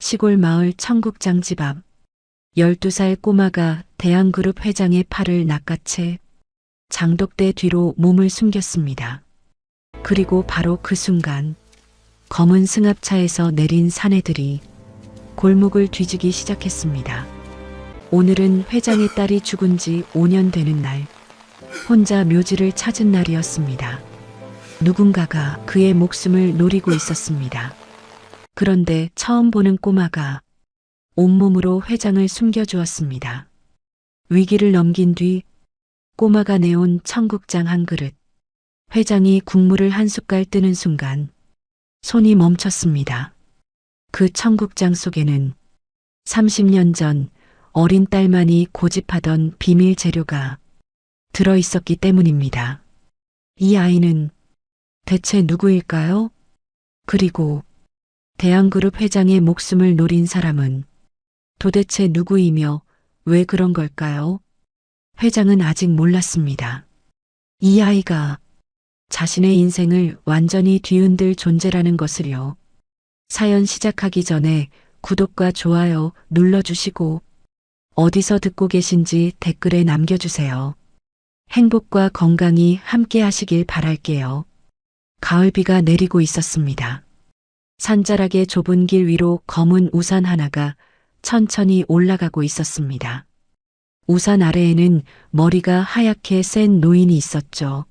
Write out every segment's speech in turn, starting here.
시골 마을 청국장 집 앞 12살 꼬마가 대한그룹 회장의 팔을 낚아채 장독대 뒤로 몸을 숨겼습니다. 그리고 바로 그 순간 검은 승합차에서 내린 사내들이 골목을 뒤지기 시작했습니다. 오늘은 회장의 딸이 죽은 지 5년 되는 날, 혼자 묘지를 찾은 날이었습니다. 누군가가 그의 목숨을 노리고 있었습니다. 그런데 처음 보는 꼬마가 온몸으로 회장을 숨겨주었습니다. 위기를 넘긴 뒤 꼬마가 내온 청국장 한 그릇, 회장이 국물을 한 숟갈 뜨는 순간 손이 멈췄습니다. 그 청국장 속에는 30년 전 어린 딸만이 고집하던 비밀 재료가 들어 있었기 때문입니다. 이 아이는 대체 누구일까요? 그리고 대한그룹 회장의 목숨을 노린 사람은 도대체 누구이며 왜 그런 걸까요? 회장은 아직 몰랐습니다. 이 아이가 자신의 인생을 완전히 뒤흔들 존재라는 것을요. 사연 시작하기 전에 구독과 좋아요 눌러주시고 어디서 듣고 계신지 댓글에 남겨주세요. 행복과 건강이 함께 하시길 바랄게요. 가을비가 내리고 있었습니다. 산자락의 좁은 길 위로 검은 우산 하나가 천천히 올라가고 있었습니다. 우산 아래에는 머리가 하얗게 센 노인이 있었죠.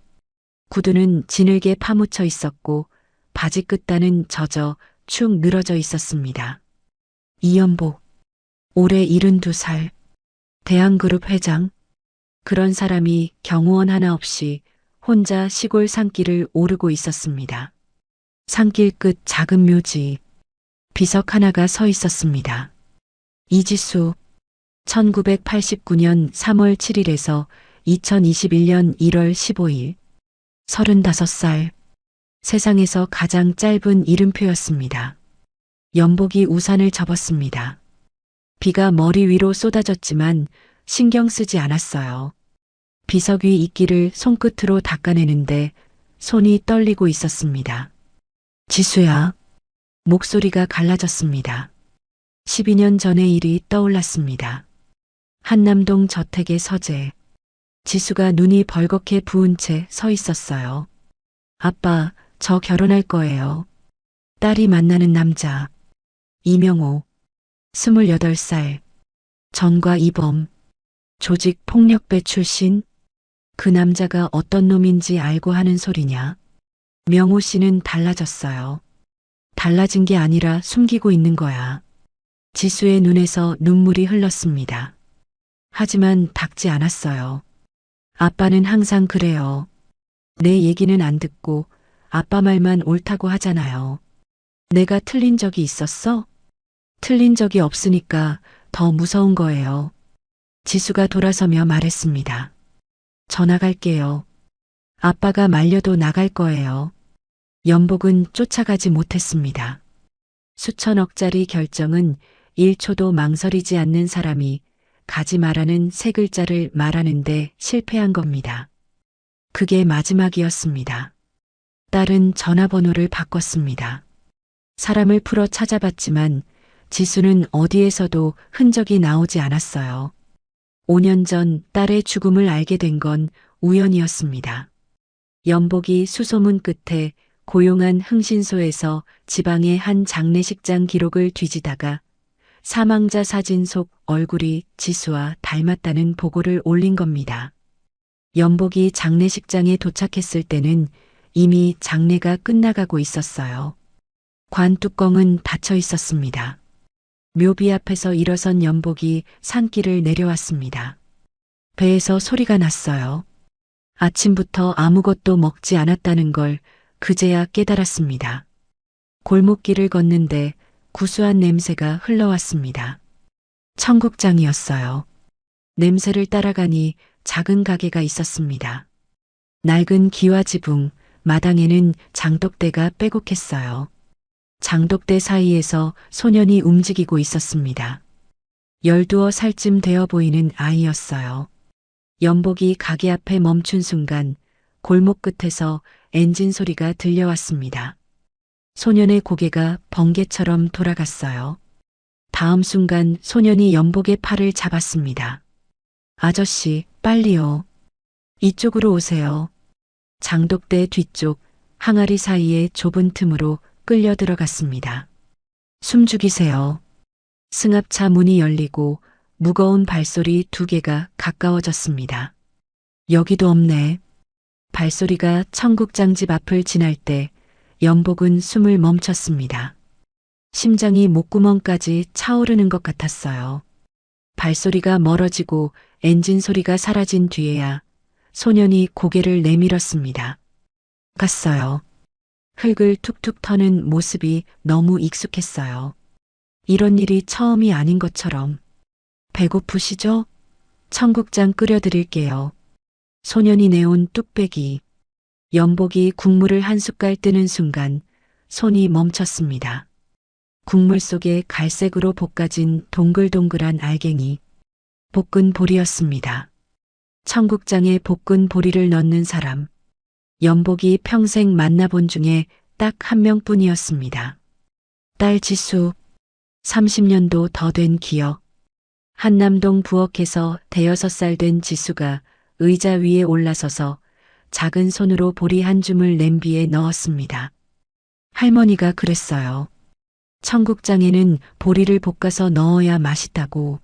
구두는 진흙에 파묻혀 있었고 바지 끝단은 젖어 축 늘어져 있었습니다. 이연복, 올해 72살, 대한그룹 회장. 그런 사람이 경호원 하나 없이 혼자 시골 산길을 오르고 있었습니다. 산길 끝 작은 묘지, 비석 하나가 서 있었습니다. 이지수, 1989년 3월 7일에서 2021년 1월 15일, 35살, 세상에서 가장 짧은 이름표였습니다. 연복이 우산을 접었습니다. 비가 머리 위로 쏟아졌지만 신경 쓰지 않았어요. 비석 위 이끼를 손끝으로 닦아내는데 손이 떨리고 있었습니다. 지수야. 목소리가 갈라졌습니다. 12년 전의 일이 떠올랐습니다. 한남동 저택의 서재. 지수가 눈이 벌겋게 부은 채 서 있었어요. 아빠, 저 결혼할 거예요. 딸이 만나는 남자. 이명호. 28살. 전과 이범. 조직 폭력배 출신. 그 남자가 어떤 놈인지 알고 하는 소리냐. 명호 씨는 달라졌어요. 달라진 게 아니라 숨기고 있는 거야. 지수의 눈에서 눈물이 흘렀습니다. 하지만 닦지 않았어요. 아빠는 항상 그래요. 내 얘기는 안 듣고 아빠 말만 옳다고 하잖아요. 내가 틀린 적이 있었어? 틀린 적이 없으니까 더 무서운 거예요. 지수가 돌아서며 말했습니다. 저 나갈게요. 아빠가 말려도 나갈 거예요. 연복은 쫓아가지 못했습니다. 수천억짜리 결정은 1초도 망설이지 않는 사람이 가지 말라는 세 글자를 말하는데 실패한 겁니다. 그게 마지막이었습니다. 딸은 전화번호를 바꿨습니다. 사람을 풀어 찾아봤지만 지수는 어디에서도 흔적이 나오지 않았어요. 5년 전 딸의 죽음을 알게 된 건 우연이었습니다. 연복이 수소문 끝에 고용한 흥신소에서 지방의 한 장례식장 기록을 뒤지다가 사망자 사진 속 얼굴이 지수와 닮았다는 보고를 올린 겁니다. 연복이 장례식장에 도착했을 때는 이미 장례가 끝나가고 있었어요. 관 뚜껑은 닫혀 있었습니다. 묘비 앞에서 일어선 연복이 산길을 내려왔습니다. 배에서 소리가 났어요. 아침부터 아무것도 먹지 않았다는 걸 그제야 깨달았습니다. 골목길을 걷는데 구수한 냄새가 흘러왔습니다. 청국장이었어요. 냄새를 따라가니 작은 가게가 있었습니다. 낡은 기와 지붕, 마당에는 장독대가 빼곡했어요. 장독대 사이에서 소년이 움직이고 있었습니다. 12살쯤 되어 보이는 아이였어요. 연복이 가게 앞에 멈춘 순간 골목 끝에서 엔진 소리가 들려왔습니다. 소년의 고개가 번개처럼 돌아갔어요. 다음 순간 소년이 연복의 팔을 잡았습니다. 아저씨, 빨리요. 이쪽으로 오세요. 장독대 뒤쪽 항아리 사이의 좁은 틈으로 끌려 들어갔습니다. 숨 죽이세요. 승합차 문이 열리고 무거운 발소리 2개가 가까워졌습니다. 여기도 없네. 발소리가 청국장 집 앞을 지날 때 연복은 숨을 멈췄습니다. 심장이 목구멍까지 차오르는 것 같았어요. 발소리가 멀어지고 엔진 소리가 사라진 뒤에야 소년이 고개를 내밀었습니다. 갔어요. 흙을 툭툭 터는 모습이 너무 익숙했어요. 이런 일이 처음이 아닌 것처럼. 배고프시죠? 청국장 끓여드릴게요. 소년이 내온 뚝배기. 연복이 국물을 한 숟갈 뜨는 순간 손이 멈췄습니다. 국물 속에 갈색으로 볶아진 동글동글한 알갱이. 볶은 보리였습니다. 청국장에 볶은 보리를 넣는 사람. 연복이 평생 만나본 중에 딱 한 명뿐이었습니다. 딸 지수. 30년도 더 된 기억. 한남동 부엌에서 5살 된 지수가 의자 위에 올라서서 작은 손으로 보리 한 줌을 냄비에 넣었습니다. 할머니가 그랬어요. 청국장에는 보리를 볶아서 넣어야 맛있다고.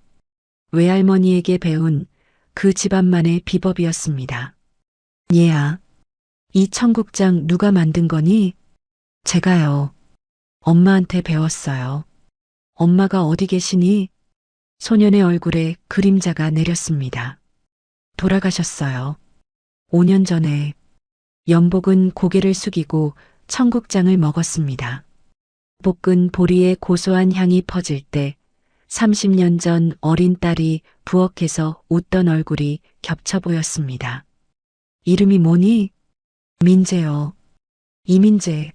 외할머니에게 배운 그 집안만의 비법이었습니다. 얘야, 이 청국장 누가 만든 거니? 제가요. 엄마한테 배웠어요. 엄마가 어디 계시니? 소년의 얼굴에 그림자가 내렸습니다. 돌아가셨어요. 5년 전에. 연복은 고개를 숙이고 청국장을 먹었습니다. 볶은 보리의 고소한 향이 퍼질 때 30년 전 어린 딸이 부엌에서 웃던 얼굴이 겹쳐 보였습니다. 이름이 뭐니? 민재요. 이민재.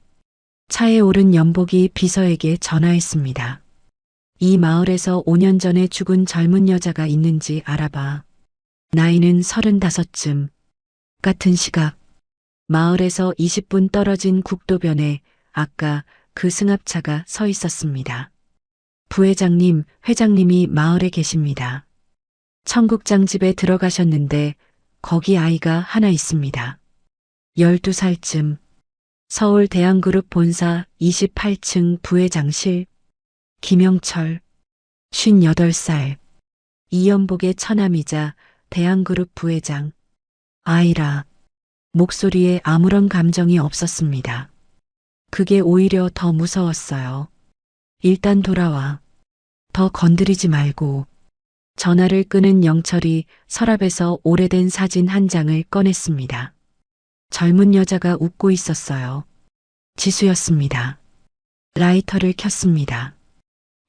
차에 오른 연복이 비서에게 전화했습니다. 이 마을에서 5년 전에 죽은 젊은 여자가 있는지 알아봐. 나이는 35쯤. 같은 시각. 마을에서 20분 떨어진 국도변에 아까 그 승합차가 서 있었습니다. 부회장님, 회장님이 마을에 계십니다. 청국장 집에 들어가셨는데 거기 아이가 하나 있습니다. 12살쯤. 서울 대한그룹 본사 28층 부회장실. 김영철. 58살. 이연복의 처남이자 대한그룹 부회장. 아이라. 목소리에 아무런 감정이 없었습니다. 그게 오히려 더 무서웠어요. 일단 돌아와. 더 건드리지 말고. 전화를 끄는 영철이 서랍에서 오래된 사진 한 장을 꺼냈습니다. 젊은 여자가 웃고 있었어요. 지수였습니다. 라이터를 켰습니다.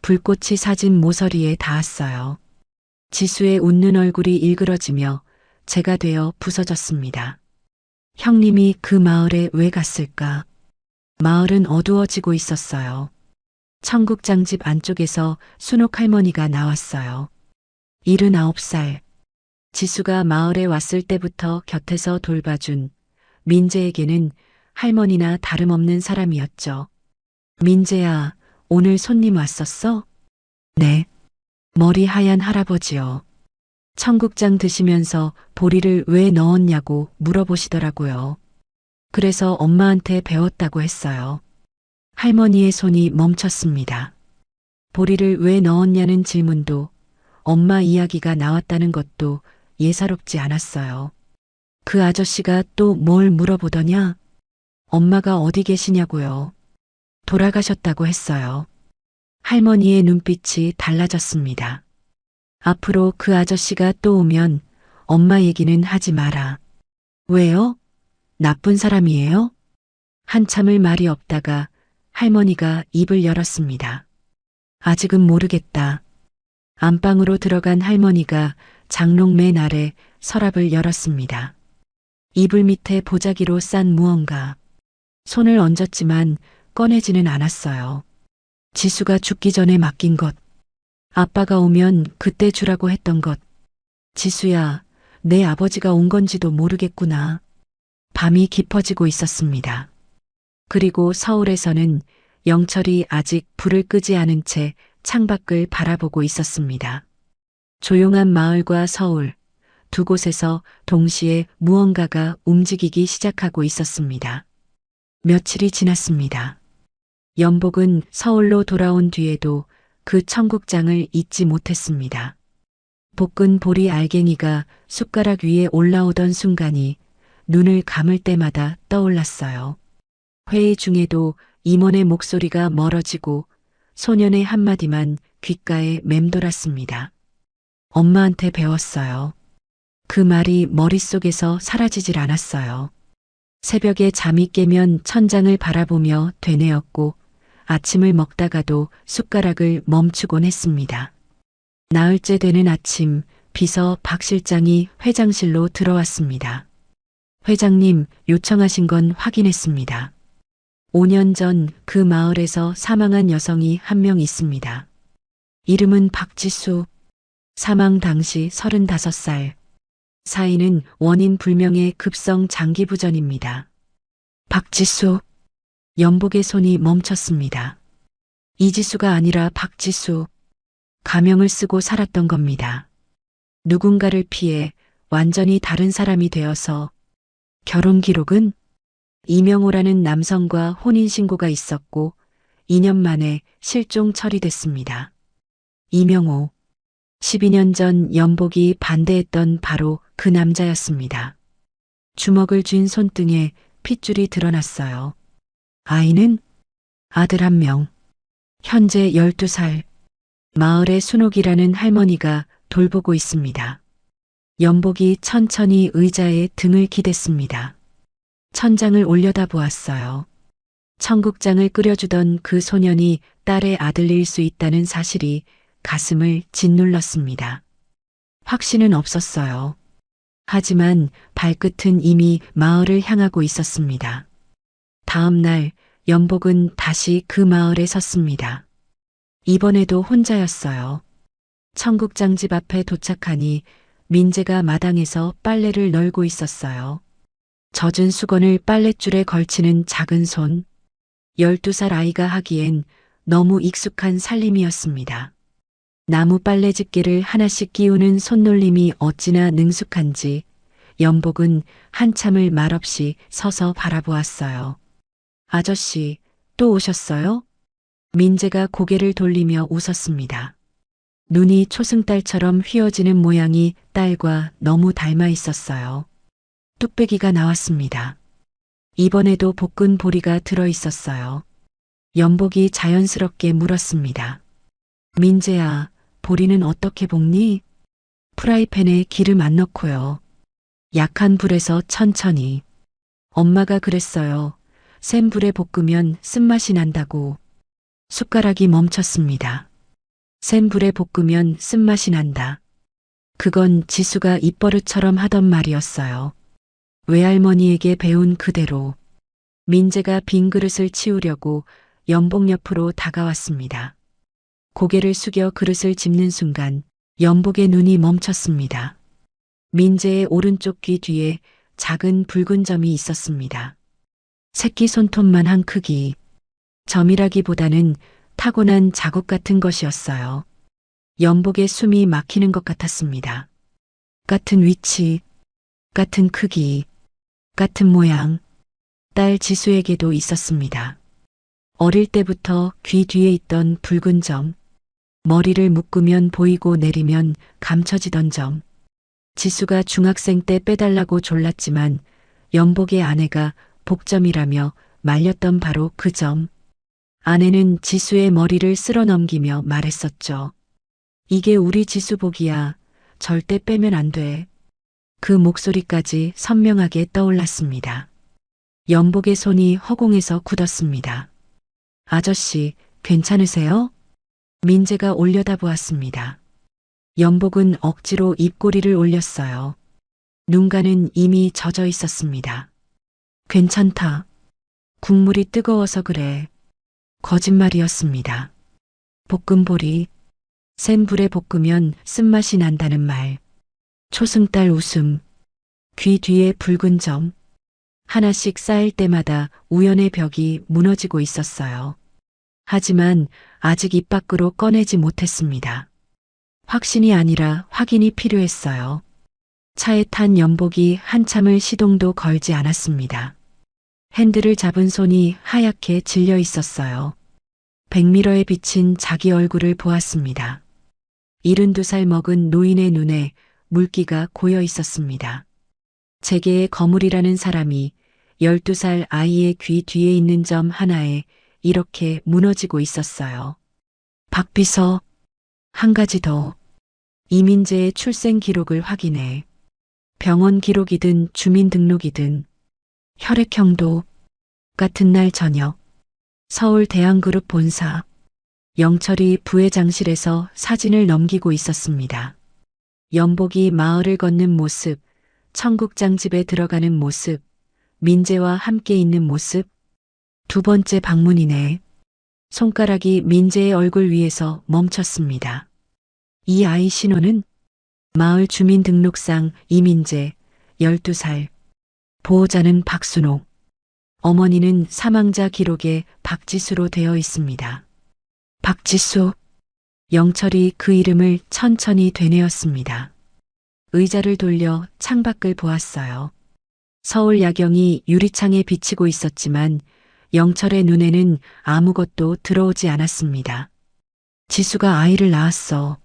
불꽃이 사진 모서리에 닿았어요. 지수의 웃는 얼굴이 일그러지며 재가 되어 부서졌습니다. 형님이 그 마을에 왜 갔을까? 마을은 어두워지고 있었어요. 청국장 집 안쪽에서 순옥 할머니가 나왔어요. 79살. 지수가 마을에 왔을 때부터 곁에서 돌봐준 민재에게는 할머니나 다름없는 사람이었죠. 민재야, 오늘 손님 왔었어? 네. 머리 하얀 할아버지요. 청국장 드시면서 보리를 왜 넣었냐고 물어보시더라고요. 그래서 엄마한테 배웠다고 했어요. 할머니의 손이 멈췄습니다. 보리를 왜 넣었냐는 질문도 엄마 이야기가 나왔다는 것도 예사롭지 않았어요. 그 아저씨가 또 뭘 물어보더냐? 엄마가 어디 계시냐고요. 돌아가셨다고 했어요. 할머니의 눈빛이 달라졌습니다. 앞으로 그 아저씨가 또 오면 엄마 얘기는 하지 마라. 왜요? 나쁜 사람이에요? 한참을 말이 없다가 할머니가 입을 열었습니다. 아직은 모르겠다. 안방으로 들어간 할머니가 장롱 맨 아래 서랍을 열었습니다. 이불 밑에 보자기로 싼 무언가. 손을 얹었지만 꺼내지는 않았어요. 지수가 죽기 전에 맡긴 것. 아빠가 오면 그때 주라고 했던 것. 지수야, 내 아버지가 온 건지도 모르겠구나. 밤이 깊어지고 있었습니다. 그리고 서울에서는 영철이 아직 불을 끄지 않은 채 창밖을 바라보고 있었습니다. 조용한 마을과 서울, 두 곳에서 동시에 무언가가 움직이기 시작하고 있었습니다. 며칠이 지났습니다. 연복은 서울로 돌아온 뒤에도 그 청국장을 잊지 못했습니다. 볶은 보리 알갱이가 숟가락 위에 올라오던 순간이 눈을 감을 때마다 떠올랐어요. 회의 중에도 임원의 목소리가 멀어지고 소년의 한마디만 귓가에 맴돌았습니다. 엄마한테 배웠어요. 그 말이 머릿속에서 사라지질 않았어요. 새벽에 잠이 깨면 천장을 바라보며 되뇌었고 아침을 먹다가도 숟가락을 멈추곤 했습니다. 나흘째 되는 아침, 비서 박 실장이 회장실로 들어왔습니다. 회장님, 요청하신 건 확인했습니다. 5년 전 그 마을에서 사망한 여성이 한 명 있습니다. 이름은 박지수. 사망 당시 35살. 사인은 원인 불명의 급성 장기부전입니다. 박지수. 연복의 손이 멈췄습니다. 이지수가 아니라 박지수. 가명을 쓰고 살았던 겁니다. 누군가를 피해 완전히 다른 사람이 되어서 결혼 기록은 이명호라는 남성과 혼인신고가 있었고 2년 만에 실종 처리됐습니다. 이명호. 12년 전 연복이 반대했던 바로 그 남자였습니다. 주먹을 쥔 손등에 핏줄이 드러났어요. 아이는 아들 1명. 현재 12살. 마을의 순옥이라는 할머니가 돌보고 있습니다. 연복이 천천히 의자에 등을 기댔습니다. 천장을 올려다보았어요. 청국장을 끓여주던 그 소년이 딸의 아들일 수 있다는 사실이 가슴을 짓눌렀습니다. 확신은 없었어요. 하지만 발끝은 이미 마을을 향하고 있었습니다. 다음 날 연복은 다시 그 마을에 섰습니다. 이번에도 혼자였어요. 청국장집 앞에 도착하니 민재가 마당에서 빨래를 널고 있었어요. 젖은 수건을 빨랫줄에 걸치는 작은 손. 12살 아이가 하기엔 너무 익숙한 살림이었습니다. 나무 빨래집게를 하나씩 끼우는 손놀림이 어찌나 능숙한지 연복은 한참을 말없이 서서 바라보았어요. 아저씨, 또 오셨어요? 민재가 고개를 돌리며 웃었습니다. 눈이 초승달처럼 휘어지는 모양이 딸과 너무 닮아 있었어요. 뚝배기가 나왔습니다. 이번에도 볶은 보리가 들어 있었어요. 연복이 자연스럽게 물었습니다. 민재야, 보리는 어떻게 볶니? 프라이팬에 기름 안 넣고요. 약한 불에서 천천히. 엄마가 그랬어요. 센 불에 볶으면 쓴맛이 난다고. 숟가락이 멈췄습니다. 센 불에 볶으면 쓴맛이 난다. 그건 지수가 입버릇처럼 하던 말이었어요. 외할머니에게 배운 그대로. 민재가 빈 그릇을 치우려고 연복 옆으로 다가왔습니다. 고개를 숙여 그릇을 짚는 순간 연복의 눈이 멈췄습니다. 민재의 오른쪽 귀 뒤에 작은 붉은 점이 있었습니다. 새끼 손톱만한 크기. 점이라기보다는 타고난 자국 같은 것이었어요. 연복의 숨이 막히는 것 같았습니다. 같은 위치, 같은 크기, 같은 모양. 딸 지수에게도 있었습니다. 어릴 때부터 귀 뒤에 있던 붉은 점, 머리를 묶으면 보이고 내리면 감춰지던 점. 지수가 중학생 때 빼달라고 졸랐지만 연복의 아내가 복점이라며 말렸던 바로 그 점. 아내는 지수의 머리를 쓸어 넘기며 말했었죠. 이게 우리 지수 복이야. 절대 빼면 안 돼. 그 목소리까지 선명하게 떠올랐습니다. 연복의 손이 허공에서 굳었습니다. 아저씨, 괜찮으세요? 민재가 올려다보았습니다. 연복은 억지로 입꼬리를 올렸어요. 눈가는 이미 젖어 있었습니다. 괜찮다. 국물이 뜨거워서 그래. 거짓말이었습니다. 볶음보리. 센 불에 볶으면 쓴맛이 난다는 말. 초승달 웃음. 귀 뒤에 붉은 점. 하나씩 쌓일 때마다 우연의 벽이 무너지고 있었어요. 하지만 아직 입 밖으로 꺼내지 못했습니다. 확신이 아니라 확인이 필요했어요. 차에 탄 연복이 한참을 시동도 걸지 않았습니다. 핸들을 잡은 손이 하얗게 질려 있었어요. 백미러에 비친 자기 얼굴을 보았습니다. 72살 먹은 노인의 눈에 물기가 고여 있었습니다. 재계의 거물이라는 사람이 12살 아이의 귀 뒤에 있는 점 하나에 이렇게 무너지고 있었어요. 박 비서, 한 가지 더. 이민재의 출생 기록을 확인해. 병원 기록이든 주민등록이든 혈액형도 같은 날 저녁 서울 대한그룹 본사 영철이 부회장실에서 사진을 넘기고 있었습니다. 연복이 마을을 걷는 모습, 청국장 집에 들어가는 모습, 민재와 함께 있는 모습. 두 번째 방문이네. 손가락이 민재의 얼굴 위에서 멈췄습니다. 이 아이 신원은 마을 주민등록상 이민재, 12살. 보호자는 박순옥. 어머니는 사망자 기록에 박지수로 되어 있습니다. 박지수. 영철이 그 이름을 천천히 되뇌었습니다. 의자를 돌려 창밖을 보았어요. 서울 야경이 유리창에 비치고 있었지만 영철의 눈에는 아무것도 들어오지 않았습니다. 지수가 아이를 낳았어.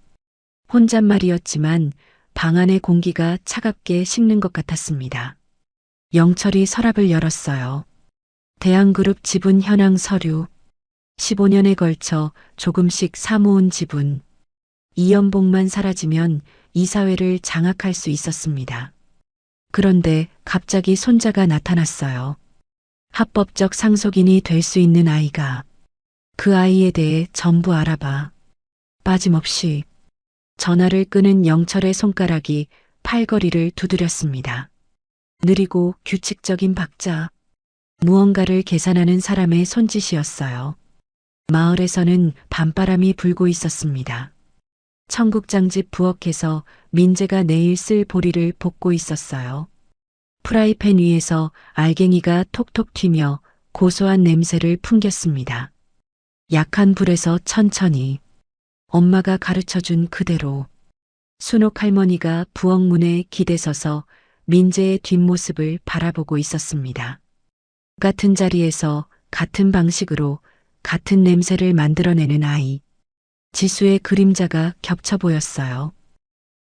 혼잣말이었지만 방 안의 공기가 차갑게 식는 것 같았습니다. 영철이 서랍을 열었어요. 대한그룹 지분 현황 서류. 15년에 걸쳐 조금씩 사모은 지분. 이연복만 사라지면 이사회를 장악할 수 있었습니다. 그런데 갑자기 손자가 나타났어요. 합법적 상속인이 될 수 있는 아이가. 그 아이에 대해 전부 알아봐. 빠짐없이. 전화를 끄는 영철의 손가락이 팔걸이를 두드렸습니다. 느리고 규칙적인 박자. 무언가를 계산하는 사람의 손짓이었어요. 마을에서는 밤바람이 불고 있었습니다. 청국장집 부엌에서 민재가 내일 쓸 보리를 볶고 있었어요. 프라이팬 위에서 알갱이가 톡톡 튀며 고소한 냄새를 풍겼습니다. 약한 불에서 천천히. 엄마가 가르쳐준 그대로. 순옥 할머니가 부엌 문에 기대서서 민재의 뒷모습을 바라보고 있었습니다. 같은 자리에서 같은 방식으로 같은 냄새를 만들어내는 아이. 지수의 그림자가 겹쳐 보였어요.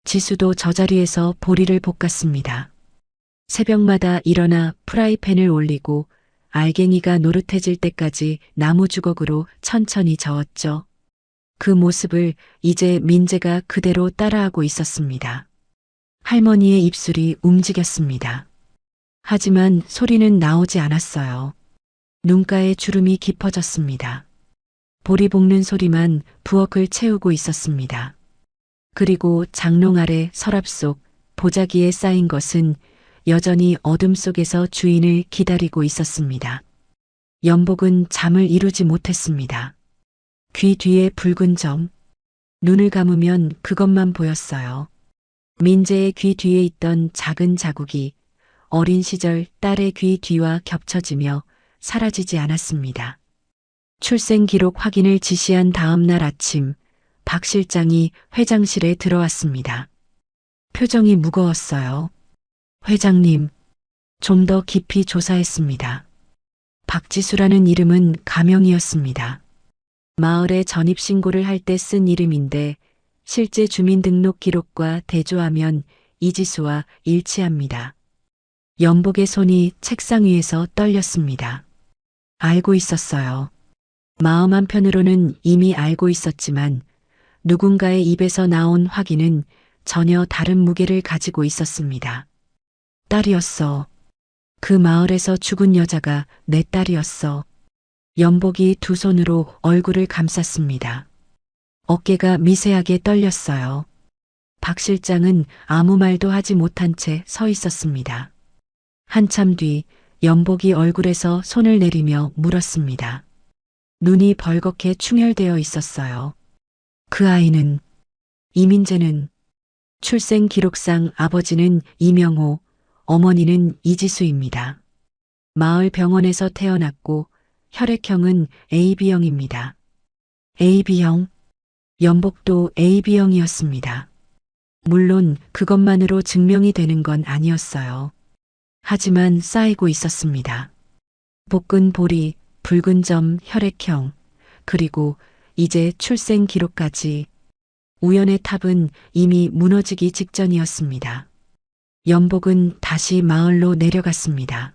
지수도 저 자리에서 보리를 볶았습니다. 새벽마다 일어나 프라이팬을 올리고 알갱이가 노릇해질 때까지 나무 주걱으로 천천히 저었죠. 그 모습을 이제 민재가 그대로 따라하고 있었습니다. 할머니의 입술이 움직였습니다. 하지만 소리는 나오지 않았어요. 눈가에 주름이 깊어졌습니다. 보리 볶는 소리만 부엌을 채우고 있었습니다. 그리고 장롱 아래 서랍 속 보자기에 쌓인 것은 여전히 어둠 속에서 주인을 기다리고 있었습니다. 연복은 잠을 이루지 못했습니다. 귀 뒤에 붉은 점. 눈을 감으면 그것만 보였어요. 민재의 귀 뒤에 있던 작은 자국이 어린 시절 딸의 귀 뒤와 겹쳐지며 사라지지 않았습니다. 출생 기록 확인을 지시한 다음 날 아침, 박 실장이 회장실에 들어왔습니다. 표정이 무거웠어요. 회장님, 좀 더 깊이 조사했습니다. 박지수라는 이름은 가명이었습니다. 마을에 전입신고를 할 때 쓴 이름인데 실제 주민등록 기록과 대조하면 이지수와 일치합니다. 연복의 손이 책상 위에서 떨렸습니다. 알고 있었어요. 마음 한편으로는 이미 알고 있었지만 누군가의 입에서 나온 확인은 전혀 다른 무게를 가지고 있었습니다. 딸이었어. 그 마을에서 죽은 여자가 내 딸이었어. 연복이 두 손으로 얼굴을 감쌌습니다. 어깨가 미세하게 떨렸어요. 박 실장은 아무 말도 하지 못한 채 서 있었습니다. 한참 뒤 연복이 얼굴에서 손을 내리며 물었습니다. 눈이 벌겋게 충혈되어 있었어요. 그 아이는, 이민재는, 출생 기록상 아버지는 이명호, 어머니는 이지수입니다. 마을 병원에서 태어났고 혈액형은 AB형입니다. AB형. 연복도 AB형이었습니다. 물론 그것만으로 증명이 되는 건 아니었어요. 하지만 쌓이고 있었습니다. 볶은 보리, 붉은 점, 혈액형, 그리고 이제 출생 기록까지. 우연의 탑은 이미 무너지기 직전이었습니다. 연복은 다시 마을로 내려갔습니다.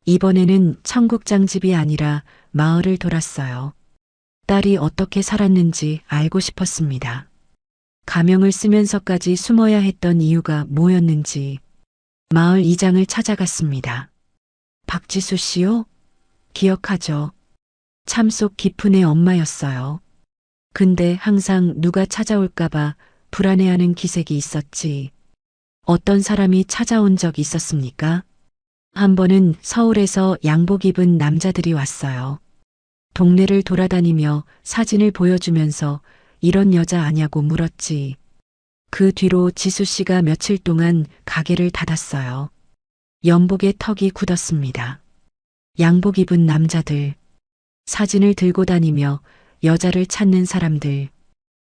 이번에는 청국장집이 아니라 마을을 돌았어요. 딸이 어떻게 살았는지 알고 싶었습니다. 가명을 쓰면서까지 숨어야 했던 이유가 뭐였는지. 마을 이장을 찾아갔습니다. 박지수 씨요? 기억하죠? 참속 깊은 애 엄마였어요. 근데 항상 누가 찾아올까봐 불안해하는 기색이 있었지. 어떤 사람이 찾아온 적 있었습니까? 한 번은 서울에서 양복 입은 남자들이 왔어요. 동네를 돌아다니며 사진을 보여주면서 이런 여자 아냐고 물었지. 그 뒤로 지수 씨가 며칠 동안 가게를 닫았어요. 연복의 턱이 굳었습니다. 양복 입은 남자들, 사진을 들고 다니며 여자를 찾는 사람들,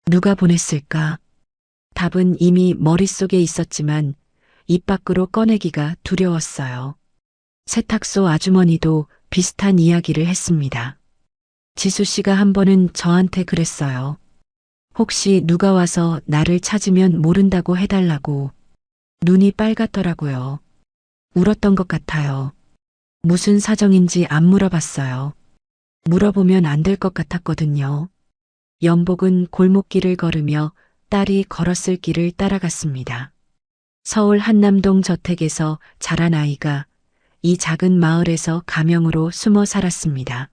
누가 보냈을까? 답은 이미 머릿속에 있었지만 입 밖으로 꺼내기가 두려웠어요. 세탁소 아주머니도 비슷한 이야기를 했습니다. 지수 씨가 한 번은 저한테 그랬어요. 혹시 누가 와서 나를 찾으면 모른다고 해달라고. 눈이 빨갛더라고요. 울었던 것 같아요. 무슨 사정인지 안 물어봤어요. 물어보면 안 될 것 같았거든요. 연복은 골목길을 걸으며 딸이 걸었을 길을 따라갔습니다. 서울 한남동 저택에서 자란 아이가 이 작은 마을에서 가명으로 숨어 살았습니다.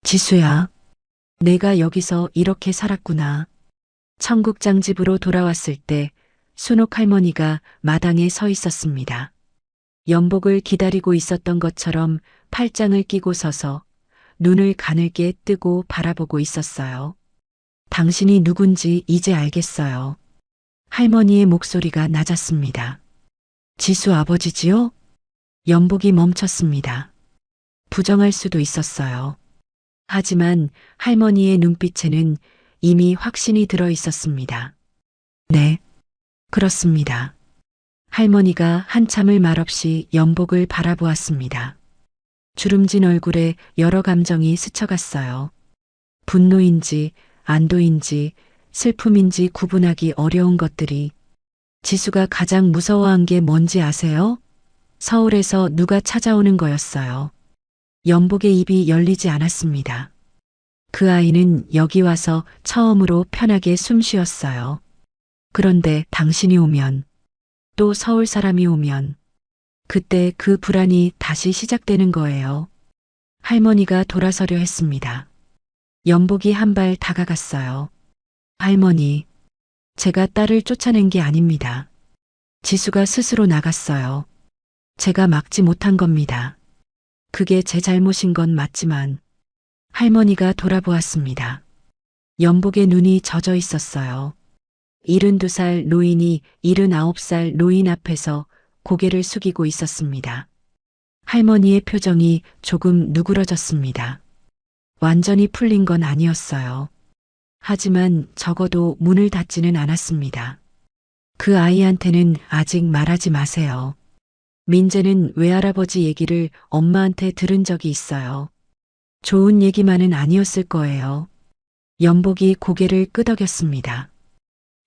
지수야, 내가 여기서 이렇게 살았구나. 청국장 집으로 돌아왔을 때 순옥 할머니가 마당에 서 있었습니다. 연복을 기다리고 있었던 것처럼 팔짱을 끼고 서서 눈을 가늘게 뜨고 바라보고 있었어요. 당신이 누군지 이제 알겠어요. 할머니의 목소리가 낮았습니다. 지수 아버지지요? 연복이 멈췄습니다. 부정할 수도 있었어요. 하지만 할머니의 눈빛에는 이미 확신이 들어 있었습니다. 네, 그렇습니다. 할머니가 한참을 말없이 연복을 바라보았습니다. 주름진 얼굴에 여러 감정이 스쳐갔어요. 분노인지 안도인지 슬픔인지 구분하기 어려운 것들이. 지수가 가장 무서워한 게 뭔지 아세요? 서울에서 누가 찾아오는 거였어요. 연복의 입이 열리지 않았습니다. 그 아이는 여기 와서 처음으로 편하게 숨 쉬었어요. 그런데 당신이 오면, 또 서울 사람이 오면, 그때 그 불안이 다시 시작되는 거예요. 할머니가 돌아서려 했습니다. 연복이 한 발 다가갔어요. 할머니, 제가 딸을 쫓아낸 게 아닙니다. 지수가 스스로 나갔어요. 제가 막지 못한 겁니다. 그게 제 잘못인 건 맞지만. 할머니가 돌아보았습니다. 연복의 눈이 젖어 있었어요. 72살 노인이 79살 노인 앞에서 고개를 숙이고 있었습니다. 할머니의 표정이 조금 누그러졌습니다. 완전히 풀린 건 아니었어요. 하지만 적어도 문을 닫지는 않았습니다. 그 아이한테는 아직 말하지 마세요. 민재는 외할아버지 얘기를 엄마한테 들은 적이 있어요. 좋은 얘기만은 아니었을 거예요. 연복이 고개를 끄덕였습니다.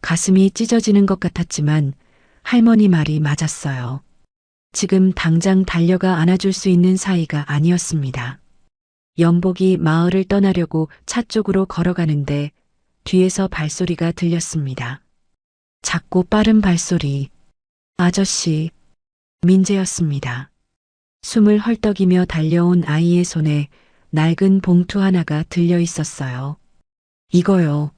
가슴이 찢어지는 것 같았지만 할머니 말이 맞았어요. 지금 당장 달려가 안아줄 수 있는 사이가 아니었습니다. 연복이 마을을 떠나려고 차 쪽으로 걸어가는데 뒤에서 발소리가 들렸습니다. 작고 빠른 발소리. 아저씨, 민재였습니다. 숨을 헐떡이며 달려온 아이의 손에 낡은 봉투 하나가 들려 있었어요. 이거요.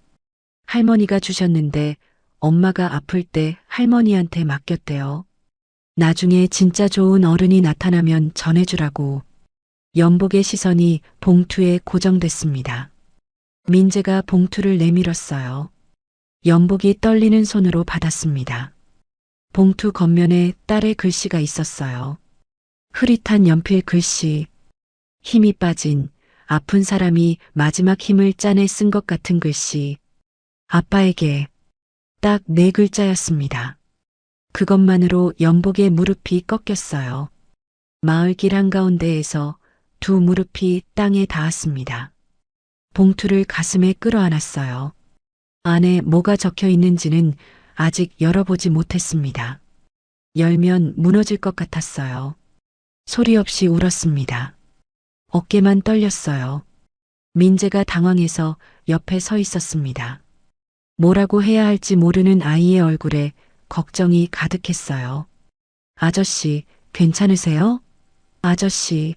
할머니가 주셨는데 엄마가 아플 때 할머니한테 맡겼대요. 나중에 진짜 좋은 어른이 나타나면 전해주라고. 연복의 시선이 봉투에 고정됐습니다. 민재가 봉투를 내밀었어요. 연복이 떨리는 손으로 받았습니다. 봉투 겉면에 딸의 글씨가 있었어요. 흐릿한 연필 글씨. 힘이 빠진 아픈 사람이 마지막 힘을 짜내 쓴 것 같은 글씨. 아빠에게 딱 4글자였습니다. 그것만으로 연복의 무릎이 꺾였어요. 마을길 한가운데에서 두 무릎이 땅에 닿았습니다. 봉투를 가슴에 끌어안았어요. 안에 뭐가 적혀 있는지는 아직 열어보지 못했습니다. 열면 무너질 것 같았어요. 소리 없이 울었습니다. 어깨만 떨렸어요. 민재가 당황해서 옆에 서 있었습니다. 뭐라고 해야 할지 모르는 아이의 얼굴에 걱정이 가득했어요. 아저씨, 괜찮으세요? 아저씨.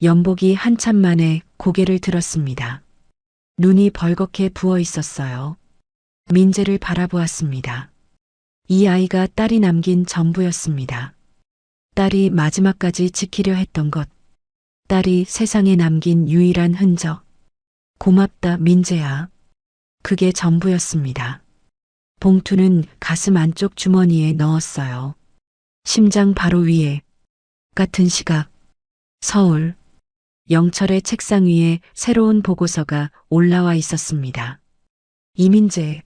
연복이 한참 만에 고개를 들었습니다. 눈이 벌겋게 부어 있었어요. 민재를 바라보았습니다. 이 아이가 딸이 남긴 전부였습니다. 딸이 마지막까지 지키려 했던 것. 딸이 세상에 남긴 유일한 흔적. 고맙다, 민재야. 그게 전부였습니다. 봉투는 가슴 안쪽 주머니에 넣었어요. 심장 바로 위에. 같은 시각. 서울. 영철의 책상 위에 새로운 보고서가 올라와 있었습니다. 이민재,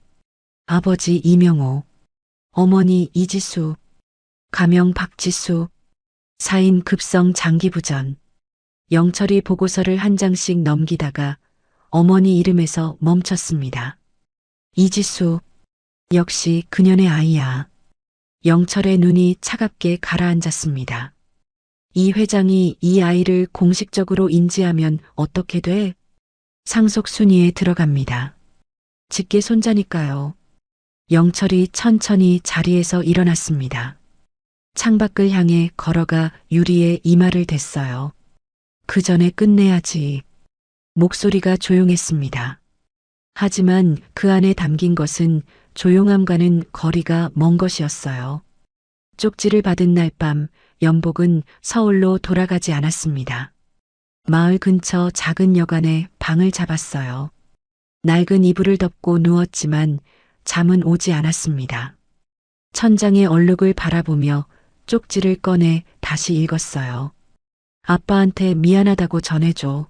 아버지 이명호, 어머니 이지수, 가명 박지수, 사인 급성 장기부전. 영철이 보고서를 한 장씩 넘기다가 어머니 이름에서 멈췄습니다. 이지수, 역시 그년의 아이야. 영철의 눈이 차갑게 가라앉았습니다. 이 회장이 이 아이를 공식적으로 인지하면 어떻게 돼? 상속 순위에 들어갑니다. 직계 손자니까요. 영철이 천천히 자리에서 일어났습니다. 창밖을 향해 걸어가 유리에 이마를 댔어요. 그 전에 끝내야지. 목소리가 조용했습니다. 하지만 그 안에 담긴 것은 조용함과는 거리가 먼 것이었어요. 쪽지를 받은 날 밤 연복은 서울로 돌아가지 않았습니다. 마을 근처 작은 여관에 방을 잡았어요. 낡은 이불을 덮고 누웠지만 잠은 오지 않았습니다. 천장의 얼룩을 바라보며 쪽지를 꺼내 다시 읽었어요. 아빠한테 미안하다고 전해줘.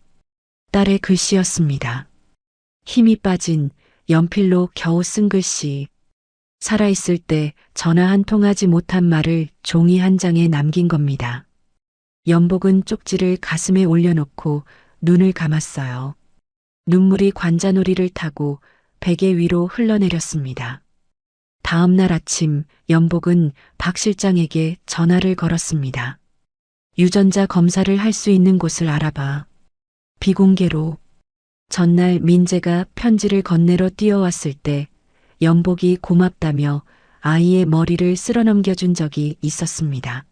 딸의 글씨였습니다. 힘이 빠진 연필로 겨우 쓴 글씨. 살아있을 때 전화 한 통 하지 못한 말을 종이 한 장에 남긴 겁니다. 연복은 쪽지를 가슴에 올려놓고 눈을 감았어요. 눈물이 관자놀이를 타고 베개 위로 흘러내렸습니다. 다음 날 아침 연복은 박 실장에게 전화를 걸었습니다. 유전자 검사를 할 수 있는 곳을 알아봐. 비공개로. 전날 민재가 편지를 건네러 뛰어왔을 때 연복이 고맙다며 아이의 머리를 쓸어넘겨준 적이 있었습니다.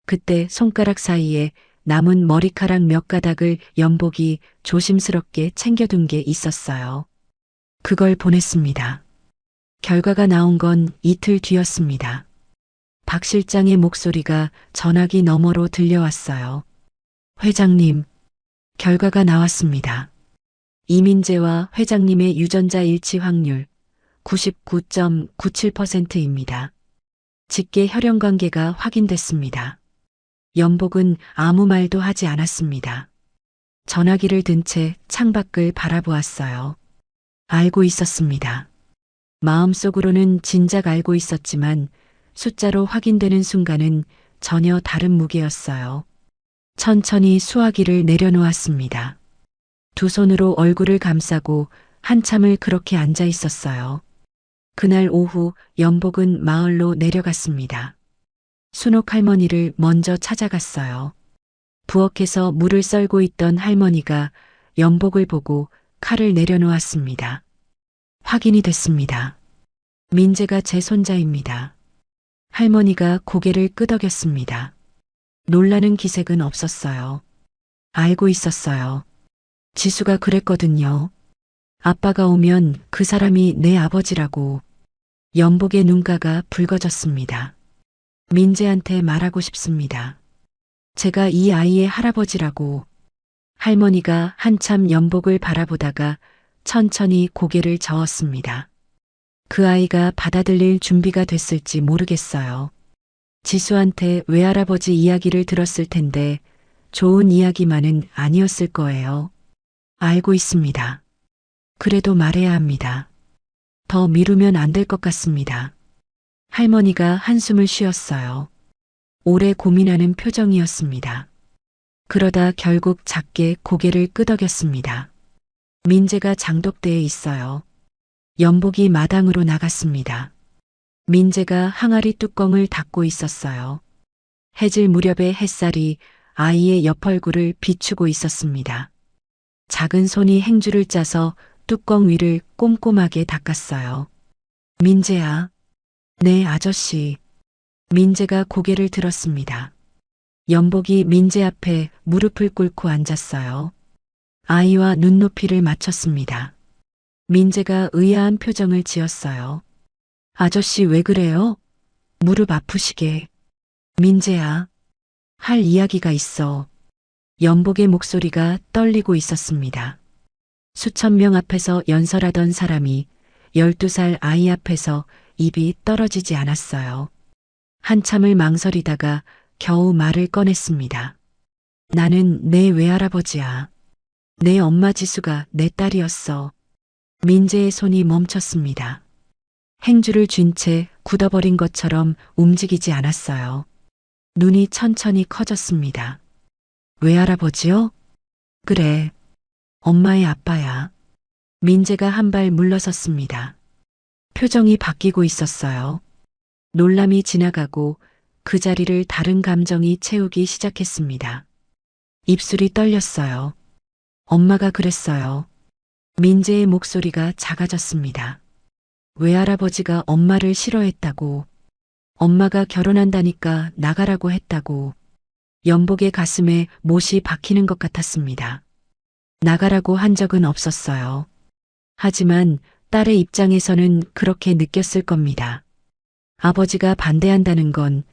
그때 손가락 사이에 남은 머리카락 몇 가닥을 연복이 조심스럽게 챙겨둔 게 있었어요. 그걸 보냈습니다. 결과가 나온 건 이틀 뒤였습니다. 박 실장의 목소리가 전화기 너머로 들려왔어요. 회장님, 결과가 나왔습니다. 이민재와 회장님의 유전자 일치 확률 99.97%입니다. 직계 혈연 관계가 확인됐습니다. 연복은 아무 말도 하지 않았습니다. 전화기를 든 채 창밖을 바라보았어요. 알고 있었습니다. 마음속으로는 진작 알고 있었지만 숫자로 확인되는 순간은 전혀 다른 무게였어요. 천천히 수화기를 내려놓았습니다. 두 손으로 얼굴을 감싸고 한참을 그렇게 앉아 있었어요. 그날 오후 연복은 마을로 내려갔습니다. 순옥 할머니를 먼저 찾아갔어요. 부엌에서 물을 썰고 있던 할머니가 연복을 보고 칼을 내려놓았습니다. 확인이 됐습니다. 민재가 제 손자입니다. 할머니가 고개를 끄덕였습니다. 놀라는 기색은 없었어요. 알고 있었어요. 지수가 그랬거든요. 아빠가 오면 그 사람이 내 아버지라고. 연복의 눈가가 붉어졌습니다. 민재한테 말하고 싶습니다. 제가 이 아이의 할아버지라고. 할머니가 한참 연복을 바라보다가 천천히 고개를 저었습니다. 그 아이가 받아들일 준비가 됐을지 모르겠어요. 지수한테 외할아버지 이야기를 들었을 텐데 좋은 이야기만은 아니었을 거예요. 알고 있습니다. 그래도 말해야 합니다. 더 미루면 안 될 것 같습니다. 할머니가 한숨을 쉬었어요. 오래 고민하는 표정이었습니다. 그러다 결국 작게 고개를 끄덕였습니다. 민재가 장독대에 있어요. 연복이 마당으로 나갔습니다. 민재가 항아리 뚜껑을 닫고 있었어요. 해질 무렵의 햇살이 아이의 옆 얼굴을 비추고 있었습니다. 작은 손이 행주를 짜서 뚜껑 위를 꼼꼼하게 닦았어요. 민재야. 네, 아저씨. 민재가 고개를 들었습니다. 연복이 민재 앞에 무릎을 꿇고 앉았어요. 아이와 눈높이를 맞췄습니다. 민재가 의아한 표정을 지었어요. 아저씨 왜 그래요? 무릎 아프시게. 민재야. 할 이야기가 있어. 연복의 목소리가 떨리고 있었습니다. 수천 명 앞에서 연설하던 사람이 12살 아이 앞에서 입이 떨어지지 않았어요. 한참을 망설이다가 겨우 말을 꺼냈습니다. 나는 내 외할아버지야. 내 엄마 지수가 내 딸이었어. 민재의 손이 멈췄습니다. 행주를 쥔 채 굳어버린 것처럼 움직이지 않았어요. 눈이 천천히 커졌습니다. 외할아버지요? 그래. 엄마의 아빠야. 민재가 한 발 물러섰습니다. 표정이 바뀌고 있었어요. 놀람이 지나가고 그 자리를 다른 감정이 채우기 시작했습니다. 입술이 떨렸어요. 엄마가 그랬어요. 민재의 목소리가 작아졌습니다. 외할아버지가 엄마를 싫어했다고, 엄마가 결혼한다니까 나가라고 했다고, 연복의 가슴에 못이 박히는 것 같았습니다. 나가라고 한 적은 없었어요. 하지만 딸의 입장에서는 그렇게 느꼈을 겁니다. 아버지가 반대한다는 건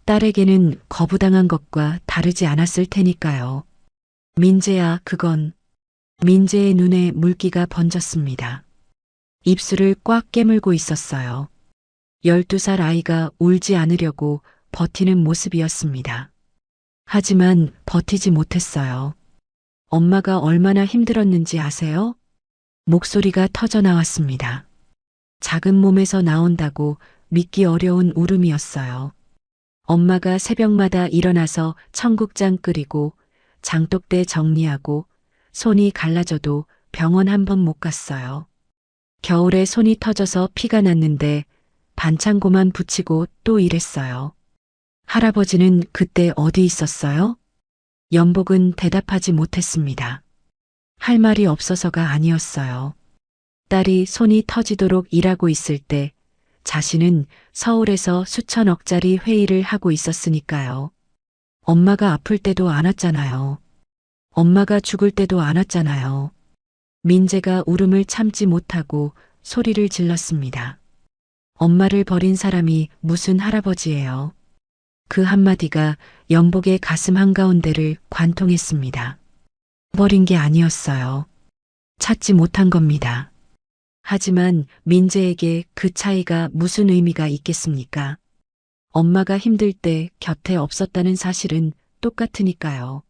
딸에게는 거부당한 것과 다르지 않았을 테니까요. 민재야, 그건. 민재의 눈에 물기가 번졌습니다. 입술을 꽉 깨물고 있었어요. 12살 아이가 울지 않으려고 버티는 모습이었습니다. 하지만 버티지 못했어요. 엄마가 얼마나 힘들었는지 아세요? 목소리가 터져 나왔습니다. 작은 몸에서 나온다고 믿기 어려운 울음이었어요. 엄마가 새벽마다 일어나서 청국장 끓이고 장독대 정리하고 손이 갈라져도 병원 한 번 못 갔어요. 겨울에 손이 터져서 피가 났는데 반창고만 붙이고 또 일했어요. 할아버지는 그때 어디 있었어요? 연복은 대답하지 못했습니다. 할 말이 없어서가 아니었어요. 딸이 손이 터지도록 일하고 있을 때 자신은 서울에서 수천억짜리 회의를 하고 있었으니까요. 엄마가 아플 때도 안 왔잖아요. 엄마가 죽을 때도 안 왔잖아요. 민재가 울음을 참지 못하고 소리를 질렀습니다. 엄마를 버린 사람이 무슨 할아버지예요. 그 한마디가 연복의 가슴 한가운데를 관통했습니다. 버린 게 아니었어요. 찾지 못한 겁니다. 하지만 민재에게 그 차이가 무슨 의미가 있겠습니까? 엄마가 힘들 때 곁에 없었다는 사실은 똑같으니까요.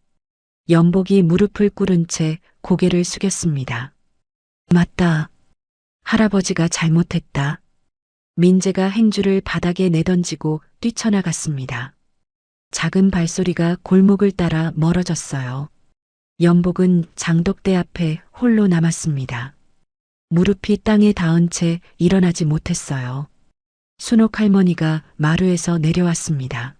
연복이 무릎을 꿇은 채 고개를 숙였습니다. 맞다. 할아버지가 잘못했다. 민재가 행주를 바닥에 내던지고 뛰쳐나갔습니다. 작은 발소리가 골목을 따라 멀어졌어요. 연복은 장독대 앞에 홀로 남았습니다. 무릎이 땅에 닿은 채 일어나지 못했어요. 순옥 할머니가 마루에서 내려왔습니다.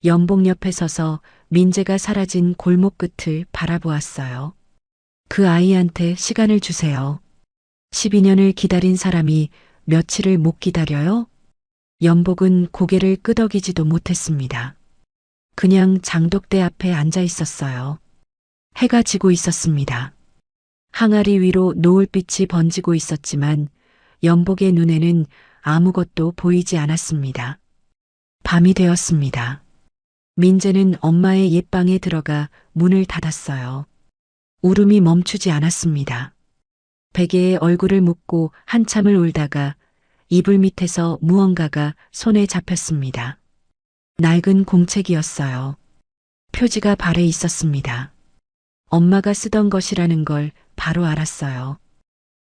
연복 옆에 서서 민재가 사라진 골목 끝을 바라보았어요. 그 아이한테 시간을 주세요. 12년을 기다린 사람이 며칠을 못 기다려요? 연복은 고개를 끄덕이지도 못했습니다. 그냥 장독대 앞에 앉아 있었어요. 해가 지고 있었습니다. 항아리 위로 노을빛이 번지고 있었지만 연복의 눈에는 아무것도 보이지 않았습니다. 밤이 되었습니다. 민재는 엄마의 옛방에 들어가 문을 닫았어요. 울음이 멈추지 않았습니다. 베개에 얼굴을 묻고 한참을 울다가 이불 밑에서 무언가가 손에 잡혔습니다. 낡은 공책이었어요. 표지가 발에 있었습니다. 엄마가 쓰던 것이라는 걸 바로 알았어요.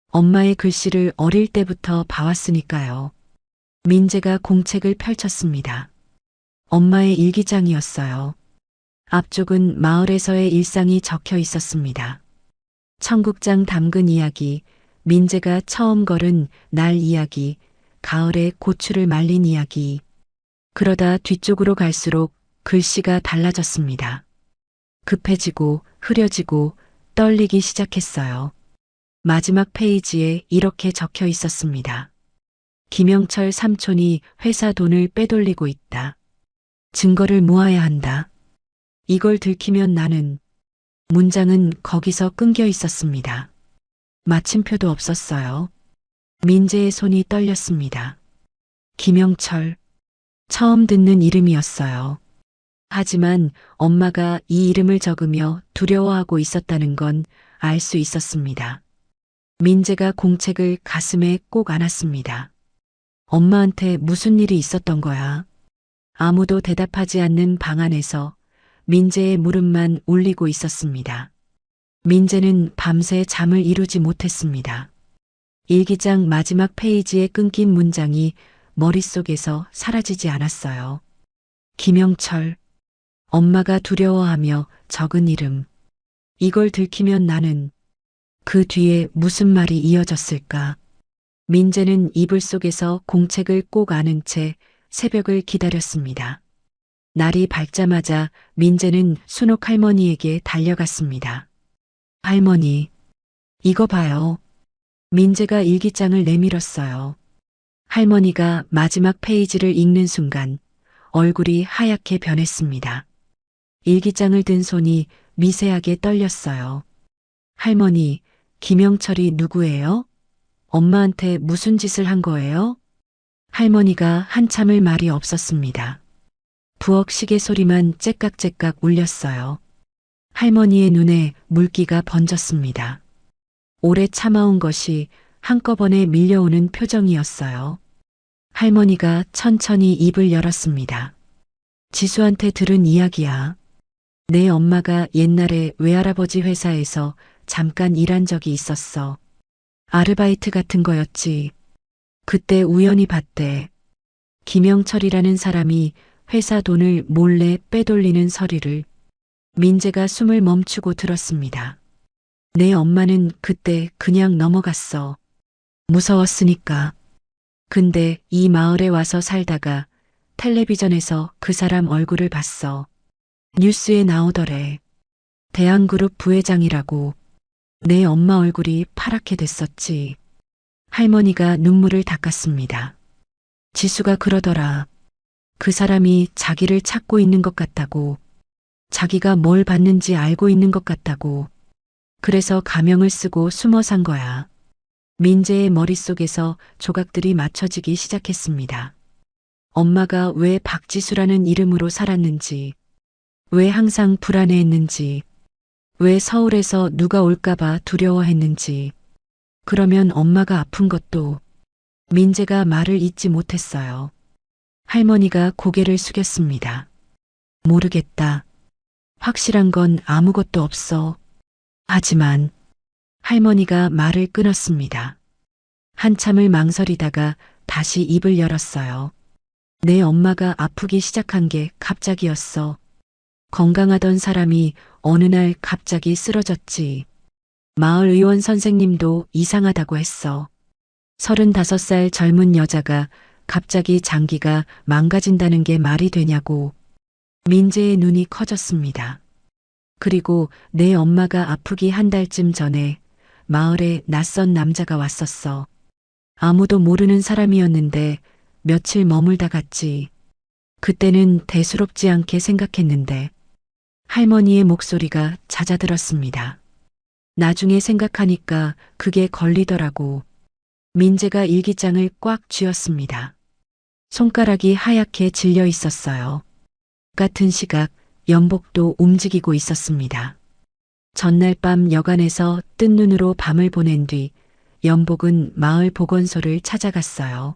엄마의 글씨를 어릴 때부터 봐왔으니까요. 민재가 공책을 펼쳤습니다. 엄마의 일기장이었어요. 앞쪽은 마을에서의 일상이 적혀 있었습니다. 청국장 담근 이야기, 민재가 처음 걸은 날 이야기, 가을에 고추를 말린 이야기. 그러다 뒤쪽으로 갈수록 글씨가 달라졌습니다. 급해지고 흐려지고 떨리기 시작했어요. 마지막 페이지에 이렇게 적혀 있었습니다. 김영철 삼촌이 회사 돈을 빼돌리고 있다. 증거를 모아야 한다. 이걸 들키면 나는. 문장은 거기서 끊겨 있었습니다. 마침표도 없었어요. 민재의 손이 떨렸습니다. 김영철. 처음 듣는 이름이었어요. 하지만 엄마가 이 이름을 적으며 두려워하고 있었다는 건 알 수 있었습니다. 민재가 공책을 가슴에 꼭 안았습니다. 엄마한테 무슨 일이 있었던 거야? 아무도 대답하지 않는 방 안에서 민재의 물음만 울리고 있었습니다. 민재는 밤새 잠을 이루지 못했습니다. 일기장 마지막 페이지에 끊긴 문장이 머릿속에서 사라지지 않았어요. 김영철. 엄마가 두려워하며 적은 이름. 이걸 들키면 나는. 그 뒤에 무슨 말이 이어졌을까? 민재는 이불 속에서 공책을 꼭 안은 채 새벽을 기다렸습니다. 날이 밝자마자 민재는 순옥 할머니에게 달려갔습니다. 할머니, 이거 봐요. 민재가 일기장을 내밀었어요. 할머니가 마지막 페이지를 읽는 순간 얼굴이 하얗게 변했습니다. 일기장을 든 손이 미세하게 떨렸어요. 할머니, 김영철이 누구예요? 엄마한테 무슨 짓을 한 거예요? 할머니가 한참을 말이 없었습니다. 부엌 시계 소리만 째깍째깍 울렸어요. 할머니의 눈에 물기가 번졌습니다. 오래 참아온 것이 한꺼번에 밀려오는 표정이었어요. 할머니가 천천히 입을 열었습니다. 지수한테 들은 이야기야. 내 엄마가 옛날에 외할아버지 회사에서 잠깐 일한 적이 있었어. 아르바이트 같은 거였지. 그때 우연히 봤대. 김영철이라는 사람이 회사 돈을 몰래 빼돌리는 서리를. 민재가 숨을 멈추고 들었습니다. 내 엄마는 그때 그냥 넘어갔어. 무서웠으니까. 근데 이 마을에 와서 살다가 텔레비전에서 그 사람 얼굴을 봤어. 뉴스에 나오더래. 대한그룹 부회장이라고. 내 엄마 얼굴이 파랗게 됐었지. 할머니가 눈물을 닦았습니다. 지수가 그러더라. 그 사람이 자기를 찾고 있는 것 같다고. 자기가 뭘 받는지 알고 있는 것 같다고. 그래서 가명을 쓰고 숨어 산 거야. 민재의 머릿속에서 조각들이 맞춰지기 시작했습니다. 엄마가 왜 박지수라는 이름으로 살았는지, 왜 항상 불안해했는지, 왜 서울에서 누가 올까봐 두려워했는지, 그러면 엄마가 아픈 것도. 민재가 말을 잇지 못했어요. 할머니가 고개를 숙였습니다. 모르겠다. 확실한 건 아무것도 없어. 하지만 할머니가 말을 끊었습니다. 한참을 망설이다가 다시 입을 열었어요. 내 엄마가 아프기 시작한 게 갑자기였어. 건강하던 사람이 어느 날 갑자기 쓰러졌지. 마을 의원 선생님도 이상하다고 했어. 35살 젊은 여자가 갑자기 장기가 망가진다는 게 말이 되냐고. 민재의 눈이 커졌습니다. 그리고 내 엄마가 아프기 한 달쯤 전에 마을에 낯선 남자가 왔었어. 아무도 모르는 사람이었는데 며칠 머물다 갔지. 그때는 대수롭지 않게 생각했는데 할머니의 목소리가 잦아들었습니다. 나중에 생각하니까 그게 걸리더라고. 민재가 일기장을 꽉 쥐었습니다. 손가락이 하얗게 질려 있었어요. 같은 시각 연복도 움직이고 있었습니다. 전날 밤 여관에서 뜬 눈으로 밤을 보낸 뒤 연복은 마을 보건소를 찾아갔어요.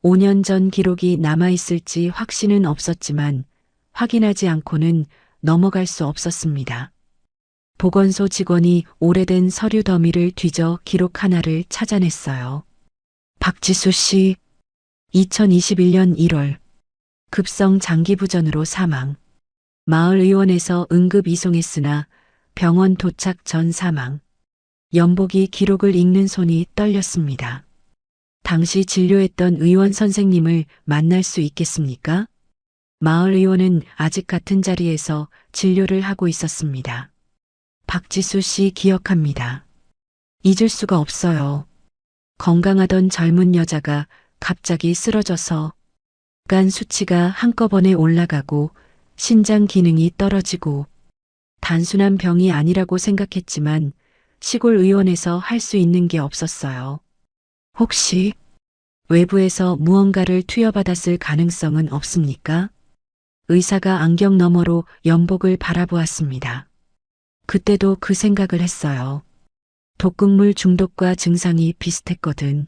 5년 전 기록이 남아있을지 확신은 없었지만 확인하지 않고는 넘어갈 수 없었습니다. 보건소 직원이 오래된 서류 더미를 뒤져 기록 하나를 찾아냈어요. 박지수 씨, 2021년 1월 급성 장기부전으로 사망. 마을 의원에서 응급 이송했으나 병원 도착 전 사망. 연복이 기록을 읽는 손이 떨렸습니다. 당시 진료했던 의원 선생님을 만날 수 있겠습니까? 마을 의원은 아직 같은 자리에서 진료를 하고 있었습니다. 박지수 씨 기억합니다. 잊을 수가 없어요. 건강하던 젊은 여자가 갑자기 쓰러져서 간 수치가 한꺼번에 올라가고 신장 기능이 떨어지고 단순한 병이 아니라고 생각했지만 시골 의원에서 할 수 있는 게 없었어요. 혹시 외부에서 무언가를 투여받았을 가능성은 없습니까? 의사가 안경 너머로 연복을 바라보았습니다. 그때도 그 생각을 했어요. 독극물 중독과 증상이 비슷했거든.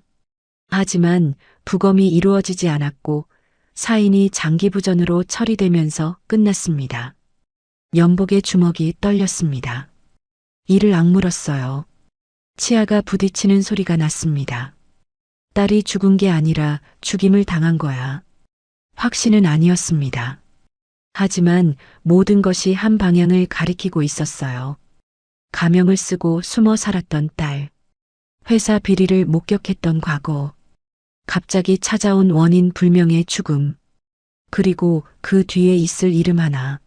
하지만 부검이 이루어지지 않았고 사인이 장기부전으로 처리되면서 끝났습니다. 연복의 주먹이 떨렸습니다. 이를 악물었어요. 치아가 부딪히는 소리가 났습니다. 딸이 죽은 게 아니라 죽임을 당한 거야. 확신은 아니었습니다. 하지만 모든 것이 한 방향을 가리키고 있었어요. 가명을 쓰고 숨어 살았던 딸. 회사 비리를 목격했던 과거. 갑자기 찾아온 원인 불명의 죽음. 그리고 그 뒤에 있을 이름 하나.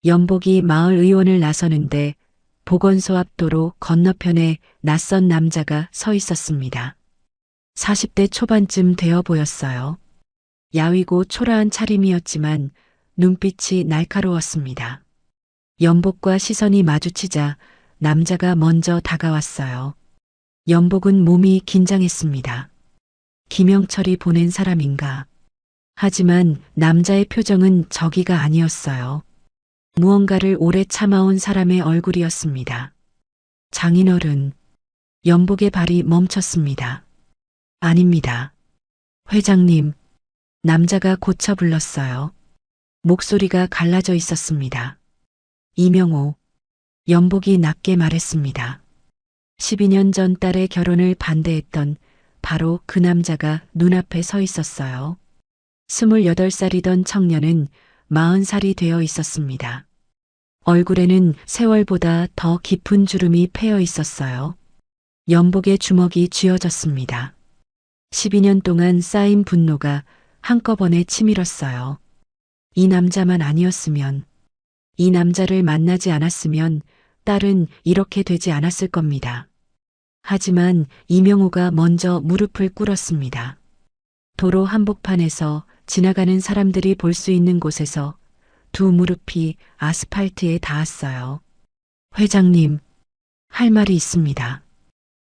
연복이 마을 의원을 나서는데 보건소 앞 도로 건너편에 낯선 남자가 서 있었습니다. 40대 초반쯤 되어 보였어요. 야위고 초라한 차림이었지만 눈빛이 날카로웠습니다. 연복과 시선이 마주치자 남자가 먼저 다가왔어요. 연복은 몸이 긴장했습니다. 김영철이 보낸 사람인가. 하지만 남자의 표정은 저기가 아니었어요. 무언가를 오래 참아온 사람의 얼굴이었습니다. 장인어른. 연복의 발이 멈췄습니다. 아닙니다. 회장님. 남자가 고쳐 불렀어요. 목소리가 갈라져 있었습니다. 이명호. 연복이 낮게 말했습니다. 12년 전 딸의 결혼을 반대했던 바로 그 남자가 눈앞에 서 있었어요. 28살이던 청년은 40살이 되어 있었습니다. 얼굴에는 세월보다 더 깊은 주름이 패여 있었어요. 연복의 주먹이 쥐어졌습니다. 12년 동안 쌓인 분노가 한꺼번에 치밀었어요. 이 남자만 아니었으면, 이 남자를 만나지 않았으면 딸은 이렇게 되지 않았을 겁니다. 하지만 이명호가 먼저 무릎을 꿇었습니다. 도로 한복판에서 지나가는 사람들이 볼 수 있는 곳에서 두 무릎이 아스팔트에 닿았어요. 회장님, 할 말이 있습니다.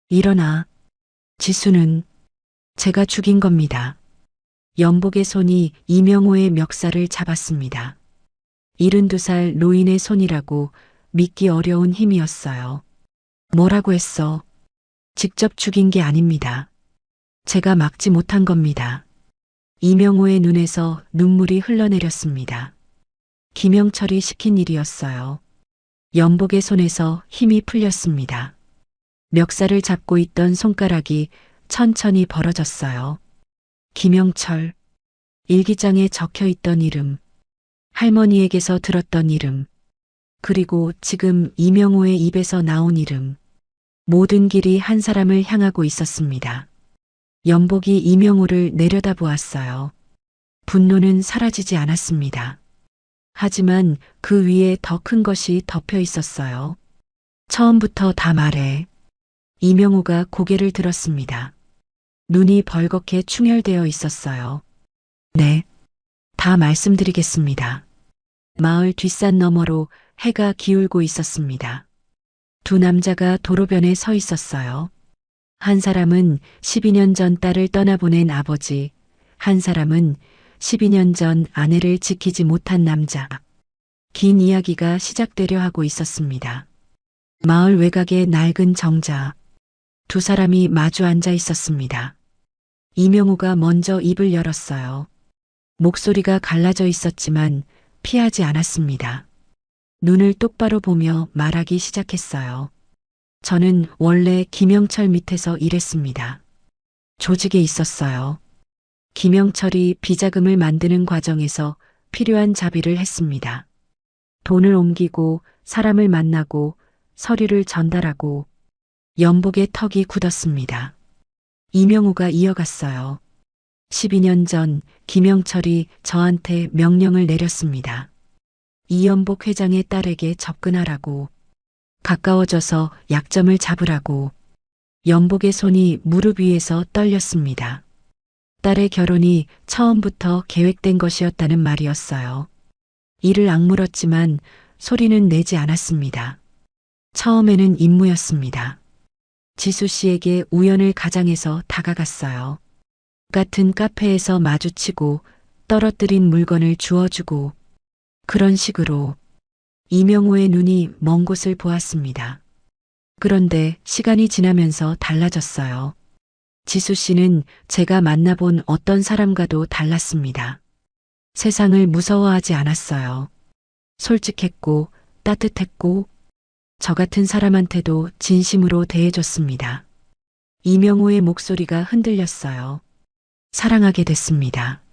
일어나. 지수는 제가 죽인 겁니다. 연복의 손이 이명호의 멱살을 잡았습니다. 72살 노인의 손이라고 믿기 어려운 힘이었어요. 뭐라고 했어? 직접 죽인 게 아닙니다. 제가 막지 못한 겁니다. 이명호의 눈에서 눈물이 흘러내렸습니다. 김영철이 시킨 일이었어요. 연복의 손에서 힘이 풀렸습니다. 멱살을 잡고 있던 손가락이 천천히 벌어졌어요. 김영철. 일기장에 적혀 있던 이름. 할머니에게서 들었던 이름. 그리고 지금 이명호의 입에서 나온 이름. 모든 길이 한 사람을 향하고 있었습니다. 연복이 이명호를 내려다보았어요. 분노는 사라지지 않았습니다. 하지만 그 위에 더 큰 것이 덮여 있었어요. 처음부터 다 말해. 이명호가 고개를 들었습니다. 눈이 벌겋게 충혈되어 있었어요. 네, 다 말씀드리겠습니다. 마을 뒷산 너머로 해가 기울고 있었습니다. 두 남자가 도로변에 서 있었어요. 한 사람은 12년 전 딸을 떠나보낸 아버지, 한 사람은 12년 전 아내를 지키지 못한 남자. 긴 이야기가 시작되려 하고 있었습니다. 마을 외곽의 낡은 정자. 두 사람이 마주 앉아 있었습니다. 이명호가 먼저 입을 열었어요. 목소리가 갈라져 있었지만 피하지 않았습니다. 눈을 똑바로 보며 말하기 시작했어요. 저는 원래 김영철 밑에서 일했습니다. 조직에 있었어요. 김영철이 비자금을 만드는 과정에서 필요한 자비를 했습니다. 돈을 옮기고 사람을 만나고 서류를 전달하고 연복의 턱이 굳었습니다. 이명호가 이어갔어요. 12년 전 김영철이 저한테 명령을 내렸습니다. 이연복 회장의 딸에게 접근하라고, 가까워져서 약점을 잡으라고. 연복의 손이 무릎 위에서 떨렸습니다. 딸의 결혼이 처음부터 계획된 것이었다는 말이었어요. 이를 악물었지만 소리는 내지 않았습니다. 처음에는 임무였습니다. 지수 씨에게 우연을 가장해서 다가갔어요. 같은 카페에서 마주치고 떨어뜨린 물건을 주워주고, 그런 식으로. 이명호의 눈이 먼 곳을 보았습니다. 그런데 시간이 지나면서 달라졌어요. 지수 씨는 제가 만나본 어떤 사람과도 달랐습니다. 세상을 무서워하지 않았어요. 솔직했고 따뜻했고 저 같은 사람한테도 진심으로 대해줬습니다. 이명호의 목소리가 흔들렸어요. 사랑하게 됐습니다.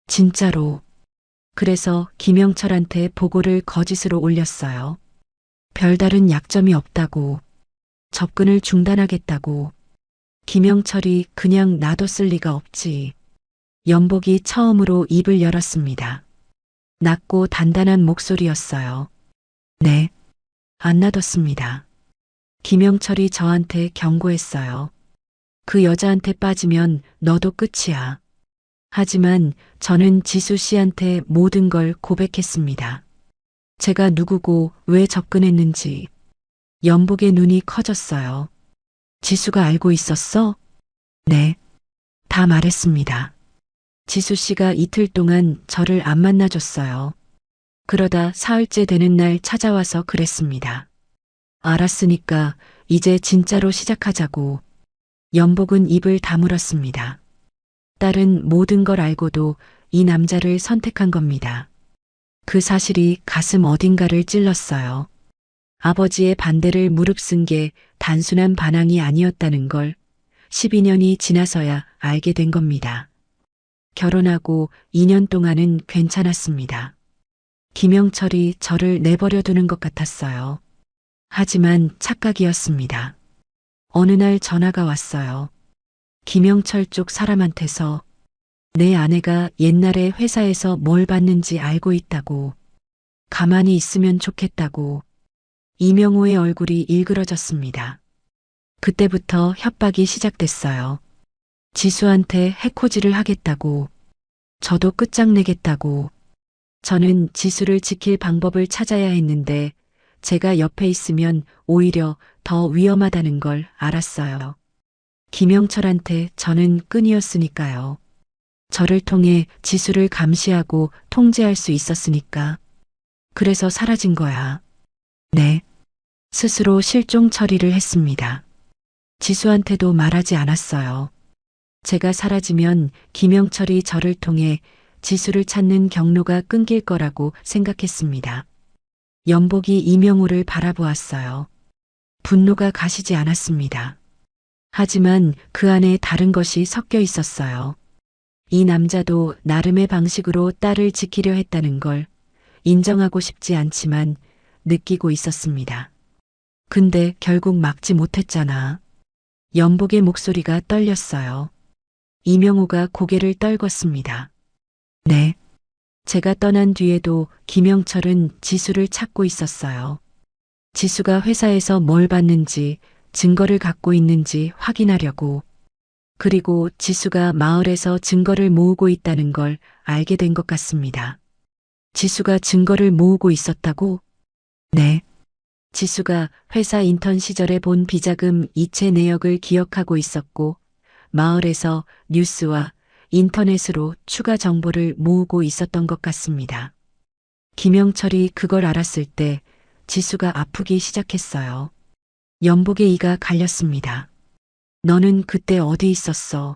진짜로. 그래서 김영철한테 보고를 거짓으로 올렸어요. 별다른 약점이 없다고, 접근을 중단하겠다고. 김영철이 그냥 놔뒀을 리가 없지. 연복이 처음으로 입을 열었습니다. 낮고 단단한 목소리였어요. 네, 안 놔뒀습니다. 김영철이 저한테 경고했어요. 그 여자한테 빠지면 너도 끝이야. 하지만 저는 지수 씨한테 모든 걸 고백했습니다. 제가 누구고 왜 접근했는지. 연복의 눈이 커졌어요. 지수가 알고 있었어? 네, 다 말했습니다. 지수 씨가 이틀 동안 저를 안 만나줬어요. 그러다 사흘째 되는 날 찾아와서 그랬습니다. 알았으니까 이제 진짜로 시작하자고. 연복은 입을 다물었습니다. 딸은 모든 걸 알고도 이 남자를 선택한 겁니다. 그 사실이 가슴 어딘가를 찔렀어요. 아버지의 반대를 무릅쓴 게 단순한 반항이 아니었다는 걸 12년이 지나서야 알게 된 겁니다. 결혼하고 2년 동안은 괜찮았습니다. 김영철이 저를 내버려 두는 것 같았어요. 하지만 착각이었습니다. 어느 날 전화가 왔어요. 김영철 쪽 사람한테서 내 아내가 옛날에 회사에서 뭘 받는지 알고 있다고, 가만히 있으면 좋겠다고. 이명호의 얼굴이 일그러졌습니다. 그때부터 협박이 시작됐어요. 지수한테 해코지를 하겠다고, 저도 끝장내겠다고. 저는 지수를 지킬 방법을 찾아야 했는데 제가 옆에 있으면 오히려 더 위험하다는 걸 알았어요. 김영철한테 저는 끈이었으니까요. 저를 통해 지수를 감시하고 통제할 수 있었으니까. 그래서 사라진 거야. 네. 스스로 실종 처리를 했습니다. 지수한테도 말하지 않았어요. 제가 사라지면 김영철이 저를 통해 지수를 찾는 경로가 끊길 거라고 생각했습니다. 연복이 이명호를 바라보았어요. 분노가 가시지 않았습니다. 하지만 그 안에 다른 것이 섞여 있었어요. 이 남자도 나름의 방식으로 딸을 지키려 했다는 걸 인정하고 싶지 않지만 느끼고 있었습니다. 근데 결국 막지 못했잖아. 연복의 목소리가 떨렸어요. 이명호가 고개를 떨궜습니다. 네. 제가 떠난 뒤에도 김영철은 지수를 찾고 있었어요. 지수가 회사에서 뭘 받는지, 증거를 갖고 있는지 확인하려고. 그리고 지수가 마을에서 증거를 모으고 있다는 걸 알게 된 것 같습니다. 지수가 증거를 모으고 있었다고? 네. 지수가 회사 인턴 시절에 본 비자금 이체 내역을 기억하고 있었고, 마을에서 뉴스와 인터넷으로 추가 정보를 모으고 있었던 것 같습니다. 김영철이 그걸 알았을 때 지수가 아프기 시작했어요. 연복의 이가 갈렸습니다. 너는 그때 어디 있었어?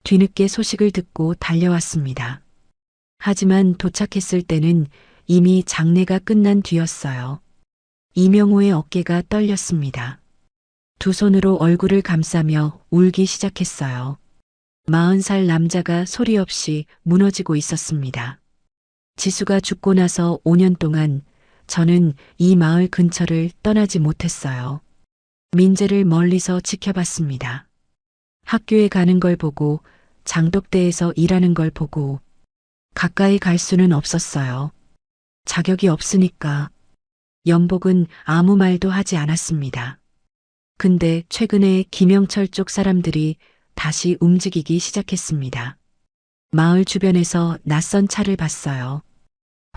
뒤늦게 소식을 듣고 달려왔습니다. 하지만 도착했을 때는 이미 장례가 끝난 뒤였어요. 이명호의 어깨가 떨렸습니다. 두 손으로 얼굴을 감싸며 울기 시작했어요. 40살 남자가 소리 없이 무너지고 있었습니다. 지수가 죽고 나서 5년 동안 저는 이 마을 근처를 떠나지 못했어요. 민재를 멀리서 지켜봤습니다. 학교에 가는 걸 보고 장독대에서 일하는 걸 보고 가까이 갈 수는 없었어요. 자격이 없으니까. 연복은 아무 말도 하지 않았습니다. 근데 최근에 김영철 쪽 사람들이 다시 움직이기 시작했습니다. 마을 주변에서 낯선 차를 봤어요.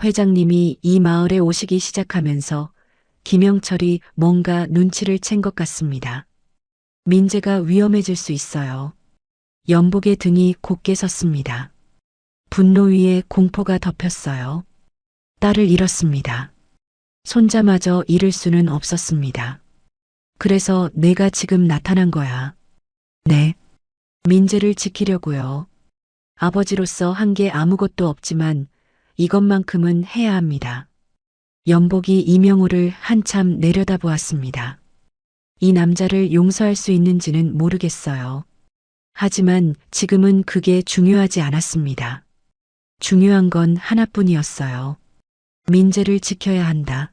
회장님이 이 마을에 오시기 시작하면서 김영철이 뭔가 눈치를 챈 것 같습니다. 민재가 위험해질 수 있어요. 연복의 등이 곧게 섰습니다. 분노 위에 공포가 덮였어요. 딸을 잃었습니다. 손자마저 잃을 수는 없었습니다. 그래서 내가 지금 나타난 거야. 네. 민재를 지키려고요. 아버지로서 한 게 아무것도 없지만 이것만큼은 해야 합니다. 연복이 이명호를 한참 내려다보았습니다. 이 남자를 용서할 수 있는지는 모르겠어요. 하지만 지금은 그게 중요하지 않았습니다. 중요한 건 하나뿐이었어요. 민재를 지켜야 한다.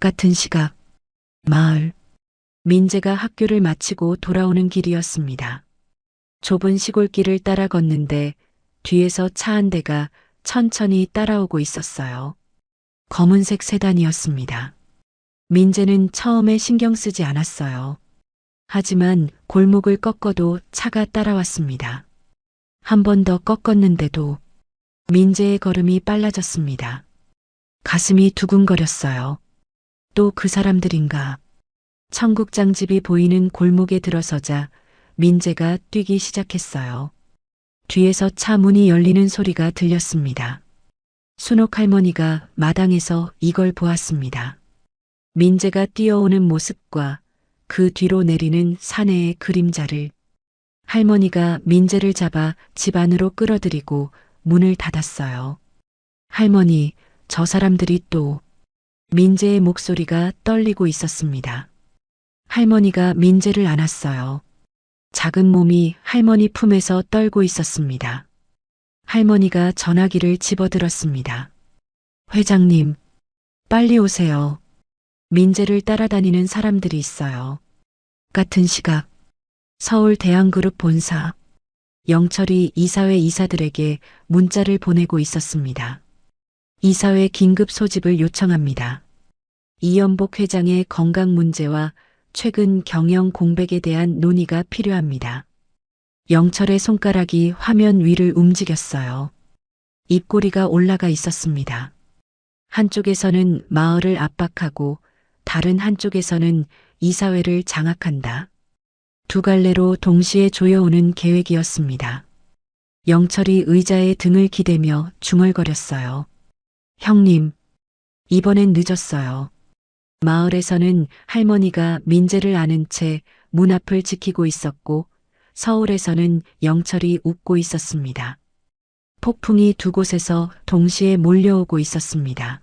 같은 시각, 마을. 민재가 학교를 마치고 돌아오는 길이었습니다. 좁은 시골길을 따라 걷는데 뒤에서 차 한 대가 천천히 따라오고 있었어요. 검은색 세단이었습니다. 민재는 처음에 신경 쓰지 않았어요. 하지만 골목을 꺾어도 차가 따라왔습니다. 한 번 더 꺾었는데도 민재의 걸음이 빨라졌습니다. 가슴이 두근거렸어요. 또 그 사람들인가. 청국장집이 보이는 골목에 들어서자 민재가 뛰기 시작했어요. 뒤에서 차 문이 열리는 소리가 들렸습니다. 순옥 할머니가 마당에서 이걸 보았습니다. 민재가 뛰어오는 모습과 그 뒤로 내리는 사내의 그림자를. 할머니가 민재를 잡아 집 안으로 끌어들이고 문을 닫았어요. 할머니, 저 사람들이 또. 민재의 목소리가 떨리고 있었습니다. 할머니가 민재를 안았어요. 작은 몸이 할머니 품에서 떨고 있었습니다. 할머니가 전화기를 집어들었습니다. 회장님, 빨리 오세요. 민재를 따라다니는 사람들이 있어요. 같은 시각, 서울 대한그룹 본사. 영철이 이사회 이사들에게 문자를 보내고 있었습니다. 이사회 긴급 소집을 요청합니다. 이연복 회장의 건강 문제와 최근 경영 공백에 대한 논의가 필요합니다. 영철의 손가락이 화면 위를 움직였어요. 입꼬리가 올라가 있었습니다. 한쪽에서는 마을을 압박하고 다른 한쪽에서는 이사회를 장악한다. 두 갈래로 동시에 조여오는 계획이었습니다. 영철이 의자에 등을 기대며 중얼거렸어요. 형님, 이번엔 늦었어요. 마을에서는 할머니가 민재를 안은 채 문 앞을 지키고 있었고 서울에서는 영철이 웃고 있었습니다. 폭풍이 두 곳에서 동시에 몰려오고 있었습니다.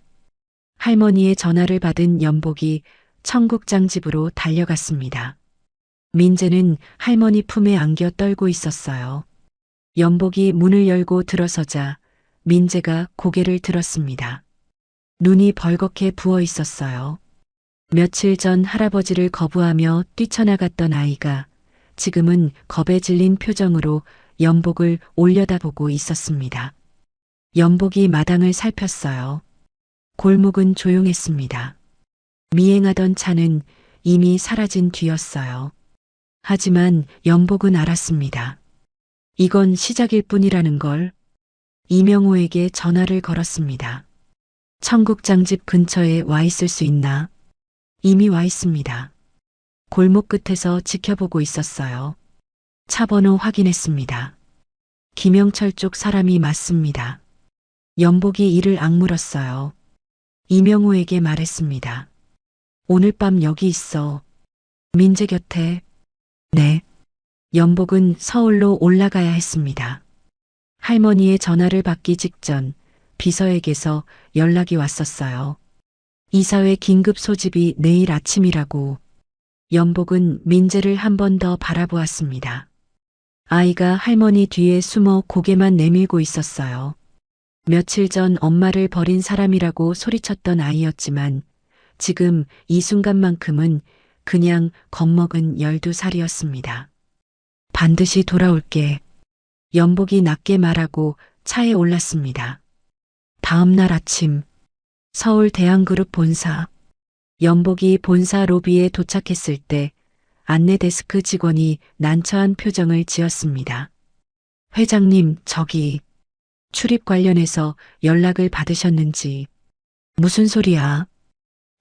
할머니의 전화를 받은 연복이 청국장 집으로 달려갔습니다. 민재는 할머니 품에 안겨 떨고 있었어요. 연복이 문을 열고 들어서자 민재가 고개를 들었습니다. 눈이 벌겋게 부어 있었어요. 며칠 전 할아버지를 거부하며 뛰쳐나갔던 아이가 지금은 겁에 질린 표정으로 연복을 올려다보고 있었습니다. 연복이 마당을 살폈어요. 골목은 조용했습니다. 미행하던 차는 이미 사라진 뒤였어요. 하지만 연복은 알았습니다. 이건 시작일 뿐이라는 걸. 이명호에게 전화를 걸었습니다. 청국장집 근처에 와 있을 수 있나? 이미 와 있습니다. 골목 끝에서 지켜보고 있었어요. 차 번호 확인했습니다. 김영철 쪽 사람이 맞습니다. 연복이 이를 악물었어요. 이명호에게 말했습니다. 오늘 밤 여기 있어. 민재 곁에. 네. 연복은 서울로 올라가야 했습니다. 할머니의 전화를 받기 직전 비서에게서 연락이 왔었어요. 이사회 긴급 소집이 내일 아침이라고. 연복은 민재를 한 번 더 바라보았습니다. 아이가 할머니 뒤에 숨어 고개만 내밀고 있었어요. 며칠 전 엄마를 버린 사람이라고 소리쳤던 아이였지만 지금 이 순간만큼은 그냥 겁먹은 12살이었습니다. 반드시 돌아올게. 연복이 낮게 말하고 차에 올랐습니다. 다음 날 아침 서울 대한그룹 본사. 연복이 본사 로비에 도착했을 때 안내 데스크 직원이 난처한 표정을 지었습니다. 회장님, 저기 출입 관련해서 연락을 받으셨는지. 무슨 소리야?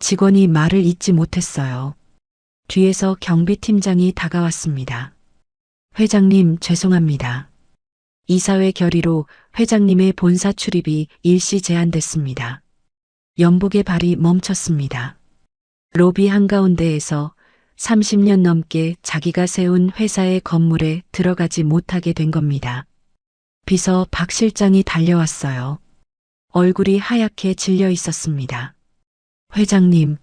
직원이 말을 잇지 못했어요. 뒤에서 경비팀장이 다가왔습니다. 회장님, 죄송합니다. 이사회 결의로 회장님의 본사 출입이 일시 제한됐습니다. 연복의 발이 멈췄습니다. 로비 한가운데에서 30년 넘게 자기가 세운 회사의 건물에 들어가지 못하게 된 겁니다. 비서 박 실장이 달려왔어요. 얼굴이 하얗게 질려 있었습니다. 회장님,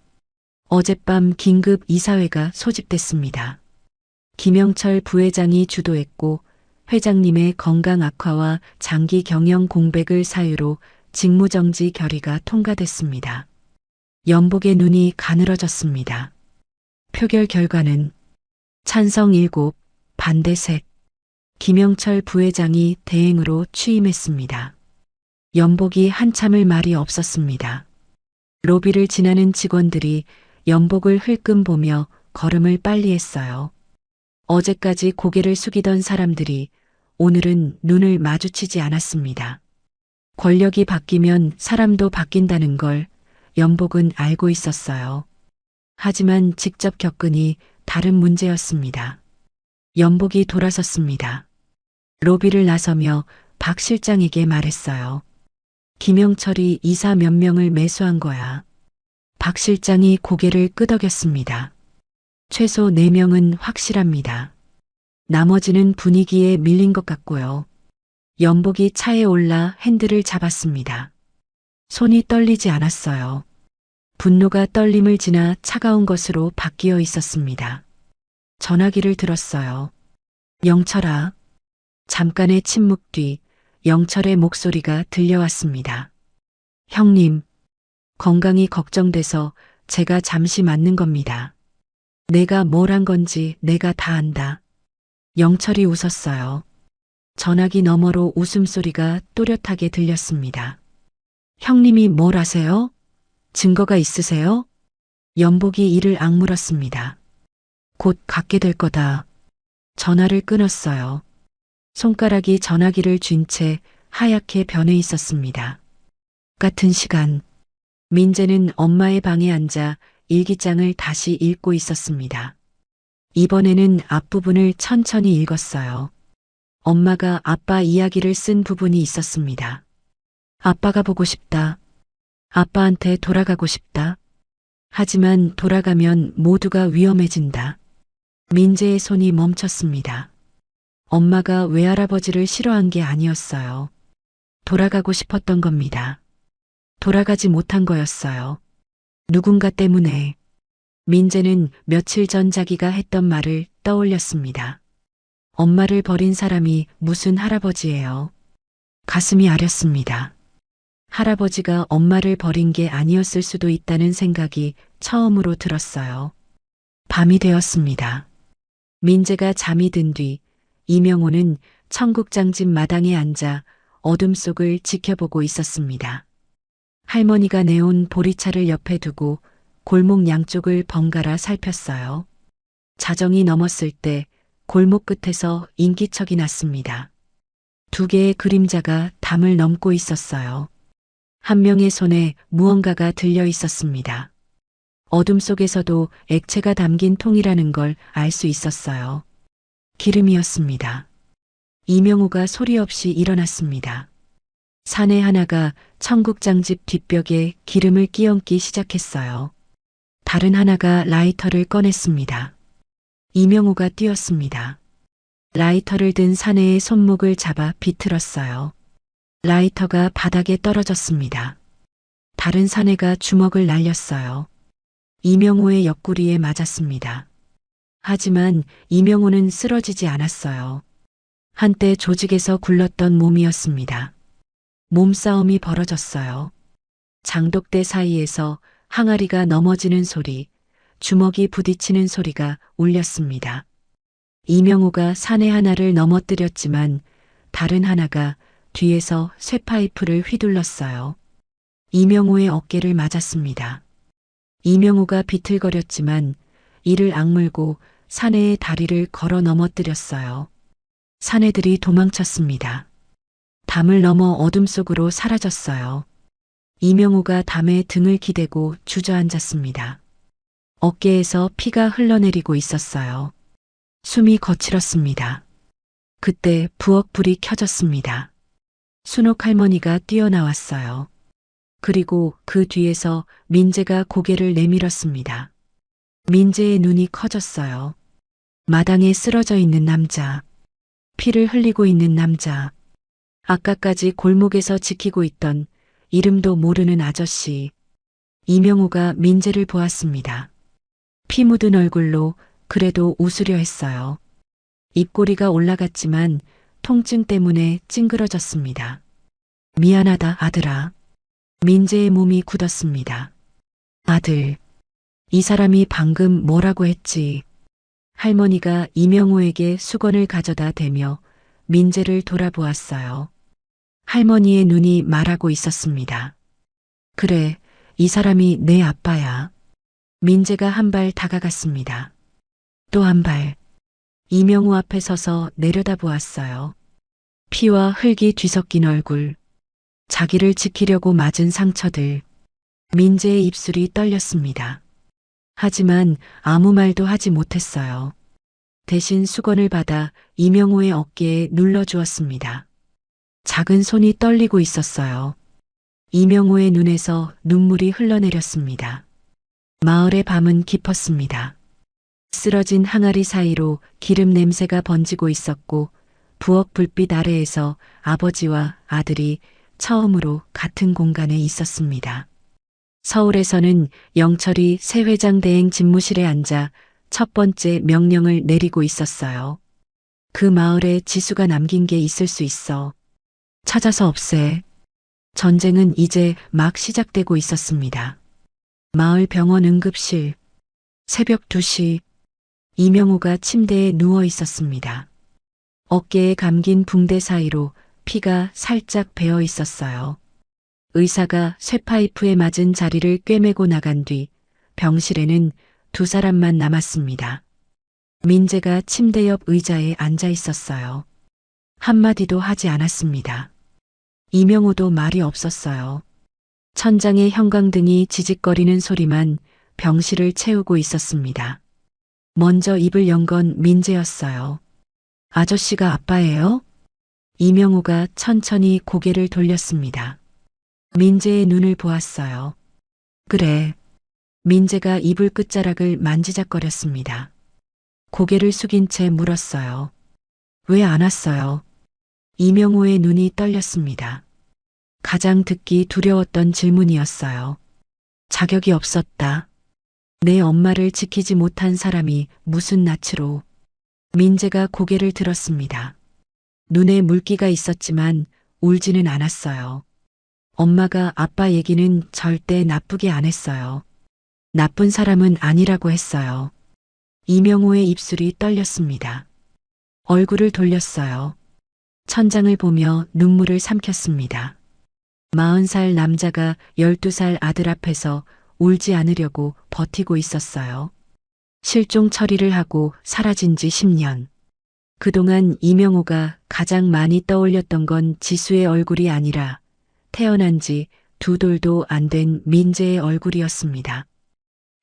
어젯밤 긴급 이사회가 소집됐습니다. 김영철 부회장이 주도했고 회장님의 건강 악화와 장기 경영 공백을 사유로 직무정지 결의가 통과됐습니다. 연복의 눈이 가늘어졌습니다. 표결 결과는 찬성 7, 반대 3. 김영철 부회장이 대행으로 취임했습니다. 연복이 한참을 말이 없었습니다. 로비를 지나는 직원들이 연복을 흘끔 보며 걸음을 빨리 했어요. 어제까지 고개를 숙이던 사람들이 오늘은 눈을 마주치지 않았습니다. 권력이 바뀌면 사람도 바뀐다는 걸 연복은 알고 있었어요. 하지만 직접 겪으니 다른 문제였습니다. 연복이 돌아섰습니다. 로비를 나서며 박 실장에게 말했어요. 김영철이 이사 몇 명을 매수한 거야. 박 실장이 고개를 끄덕였습니다. 최소 4명은 확실합니다. 나머지는 분위기에 밀린 것 같고요. 연복이 차에 올라 핸들을 잡았습니다. 손이 떨리지 않았어요. 분노가 떨림을 지나 차가운 것으로 바뀌어 있었습니다. 전화기를 들었어요. 영철아. 잠깐의 침묵 뒤 영철의 목소리가 들려왔습니다. 형님, 건강이 걱정돼서 제가 잠시 맞는 겁니다. 내가 뭘 한 건지 내가 다 안다. 영철이 웃었어요. 전화기 너머로 웃음소리가 또렷하게 들렸습니다. 형님이 뭘 아세요? 증거가 있으세요? 연복이 이를 악물었습니다. 곧 갖게 될 거다. 전화를 끊었어요. 손가락이 전화기를 쥔 채 하얗게 변해 있었습니다. 같은 시간, 민재는 엄마의 방에 앉아 일기장을 다시 읽고 있었습니다. 이번에는 앞부분을 천천히 읽었어요. 엄마가 아빠 이야기를 쓴 부분이 있었습니다. 아빠가 보고 싶다. 아빠한테 돌아가고 싶다. 하지만 돌아가면 모두가 위험해진다. 민재의 손이 멈췄습니다. 엄마가 외할아버지를 싫어한 게 아니었어요. 돌아가고 싶었던 겁니다. 돌아가지 못한 거였어요. 누군가 때문에. 민재는 며칠 전 자기가 했던 말을 떠올렸습니다. 엄마를 버린 사람이 무슨 할아버지예요. 가슴이 아렸습니다. 할아버지가 엄마를 버린 게 아니었을 수도 있다는 생각이 처음으로 들었어요. 밤이 되었습니다. 민재가 잠이 든 뒤 이명호는 청국장집 마당에 앉아 어둠 속을 지켜보고 있었습니다. 할머니가 내온 보리차를 옆에 두고 골목 양쪽을 번갈아 살폈어요. 자정이 넘었을 때 골목 끝에서 인기척이 났습니다. 2개의 그림자가 담을 넘고 있었어요. 한 명의 손에 무언가가 들려 있었습니다. 어둠 속에서도 액체가 담긴 통이라는 걸 알 수 있었어요. 기름이었습니다. 이명호가 소리 없이 일어났습니다. 사내 하나가 청국장집 뒷벽에 기름을 끼얹기 시작했어요. 다른 하나가 라이터를 꺼냈습니다. 이명호가 뛰었습니다. 라이터를 든 사내의 손목을 잡아 비틀었어요. 라이터가 바닥에 떨어졌습니다. 다른 사내가 주먹을 날렸어요. 이명호의 옆구리에 맞았습니다. 하지만 이명호는 쓰러지지 않았어요. 한때 조직에서 굴렀던 몸이었습니다. 몸싸움이 벌어졌어요. 장독대 사이에서 항아리가 넘어지는 소리, 주먹이 부딪히는 소리가 울렸습니다. 이명호가 사내 하나를 넘어뜨렸지만 다른 하나가 뒤에서 쇠파이프를 휘둘렀어요. 이명호의 어깨를 맞았습니다. 이명호가 비틀거렸지만 이를 악물고 사내의 다리를 걸어 넘어뜨렸어요. 사내들이 도망쳤습니다. 담을 넘어 어둠 속으로 사라졌어요. 이명호가 담에 등을 기대고 주저앉았습니다. 어깨에서 피가 흘러내리고 있었어요. 숨이 거칠었습니다. 그때 부엌 불이 켜졌습니다. 순옥 할머니가 뛰어나왔어요. 그리고 그 뒤에서 민재가 고개를 내밀었습니다. 민재의 눈이 커졌어요. 마당에 쓰러져 있는 남자, 피를 흘리고 있는 남자, 아까까지 골목에서 지키고 있던 이름도 모르는 아저씨. 이명호가 민재를 보았습니다. 피 묻은 얼굴로 그래도 웃으려 했어요. 입꼬리가 올라갔지만 통증 때문에 찡그러졌습니다. 미안하다, 아들아. 민재의 몸이 굳었습니다. 아들, 이 사람이 방금 뭐라고 했지? 할머니가 이명호에게 수건을 가져다 대며 민재를 돌아보았어요. 할머니의 눈이 말하고 있었습니다. 그래, 이 사람이 내 아빠야. 민재가 한 발 다가갔습니다. 또 한 발. 이명호 앞에 서서 내려다보았어요. 피와 흙이 뒤섞인 얼굴. 자기를 지키려고 맞은 상처들. 민재의 입술이 떨렸습니다. 하지만 아무 말도 하지 못했어요. 대신 수건을 받아 이명호의 어깨에 눌러주었습니다. 작은 손이 떨리고 있었어요. 이명호의 눈에서 눈물이 흘러내렸습니다. 마을의 밤은 깊었습니다. 쓰러진 항아리 사이로 기름 냄새가 번지고 있었고 부엌 불빛 아래에서 아버지와 아들이 처음으로 같은 공간에 있었습니다. 서울에서는 영철이 새 회장 대행 집무실에 앉아 첫 번째 명령을 내리고 있었어요. 그 마을에 지수가 남긴 게 있을 수 있어. 찾아서 없애. 전쟁은 이제 막 시작되고 있었습니다. 마을 병원 응급실. 새벽 2시. 이명호가 침대에 누워 있었습니다. 어깨에 감긴 붕대 사이로 피가 살짝 배어 있었어요. 의사가 쇠파이프에 맞은 자리를 꿰매고 나간 뒤 병실에는 두 사람만 남았습니다. 민재가 침대 옆 의자에 앉아 있었어요. 한마디도 하지 않았습니다. 이명호도 말이 없었어요. 천장의 형광등이 지직거리는 소리만 병실을 채우고 있었습니다. 먼저 입을 연 건 민재였어요. 아저씨가 아빠예요? 이명호가 천천히 고개를 돌렸습니다. 민재의 눈을 보았어요. 그래. 민재가 이불 끝자락을 만지작거렸습니다. 고개를 숙인 채 물었어요. 왜 안 왔어요? 이명호의 눈이 떨렸습니다. 가장 듣기 두려웠던 질문이었어요. 자격이 없었다. 내 엄마를 지키지 못한 사람이 무슨 낯으로. 민재가 고개를 들었습니다. 눈에 물기가 있었지만 울지는 않았어요. 엄마가 아빠 얘기는 절대 나쁘게 안 했어요. 나쁜 사람은 아니라고 했어요. 이명호의 입술이 떨렸습니다. 얼굴을 돌렸어요. 천장을 보며 눈물을 삼켰습니다. 40살 남자가 12살 아들 앞에서 울지 않으려고 버티고 있었어요. 실종 처리를 하고 사라진 지 10년. 그동안 이명호가 가장 많이 떠올렸던 건 지수의 얼굴이 아니라 태어난 지 두 돌도 안 된 민재의 얼굴이었습니다.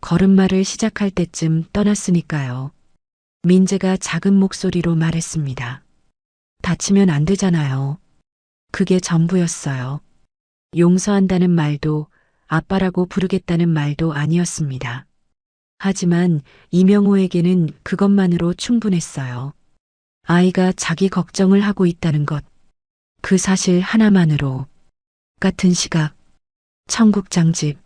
걸음마를 시작할 때쯤 떠났으니까요. 민재가 작은 목소리로 말했습니다. 다치면 안 되잖아요. 그게 전부였어요. 용서한다는 말도 아빠라고 부르겠다는 말도 아니었습니다. 하지만 이명호에게는 그것만으로 충분했어요. 아이가 자기 걱정을 하고 있다는 것. 그 사실 하나만으로 같은 시각, 청국장집,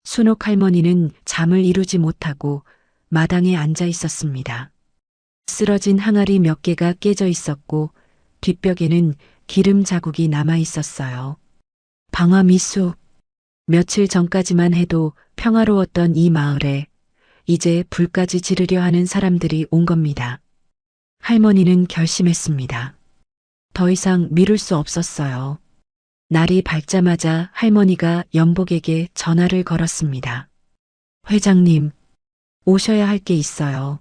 순옥 할머니는 잠을 이루지 못하고 마당에 앉아 있었습니다. 쓰러진 항아리 몇 개가 깨져 있었고 뒷벽에는 기름 자국이 남아 있었어요. 방화 미숙. 며칠 전까지만 해도 평화로웠던 이 마을에 이제 불까지 지르려 하는 사람들이 온 겁니다. 할머니는 결심했습니다. 더 이상 미룰 수 없었어요. 날이 밝자마자 할머니가 연복에게 전화를 걸었습니다. 회장님, 오셔야 할 게 있어요.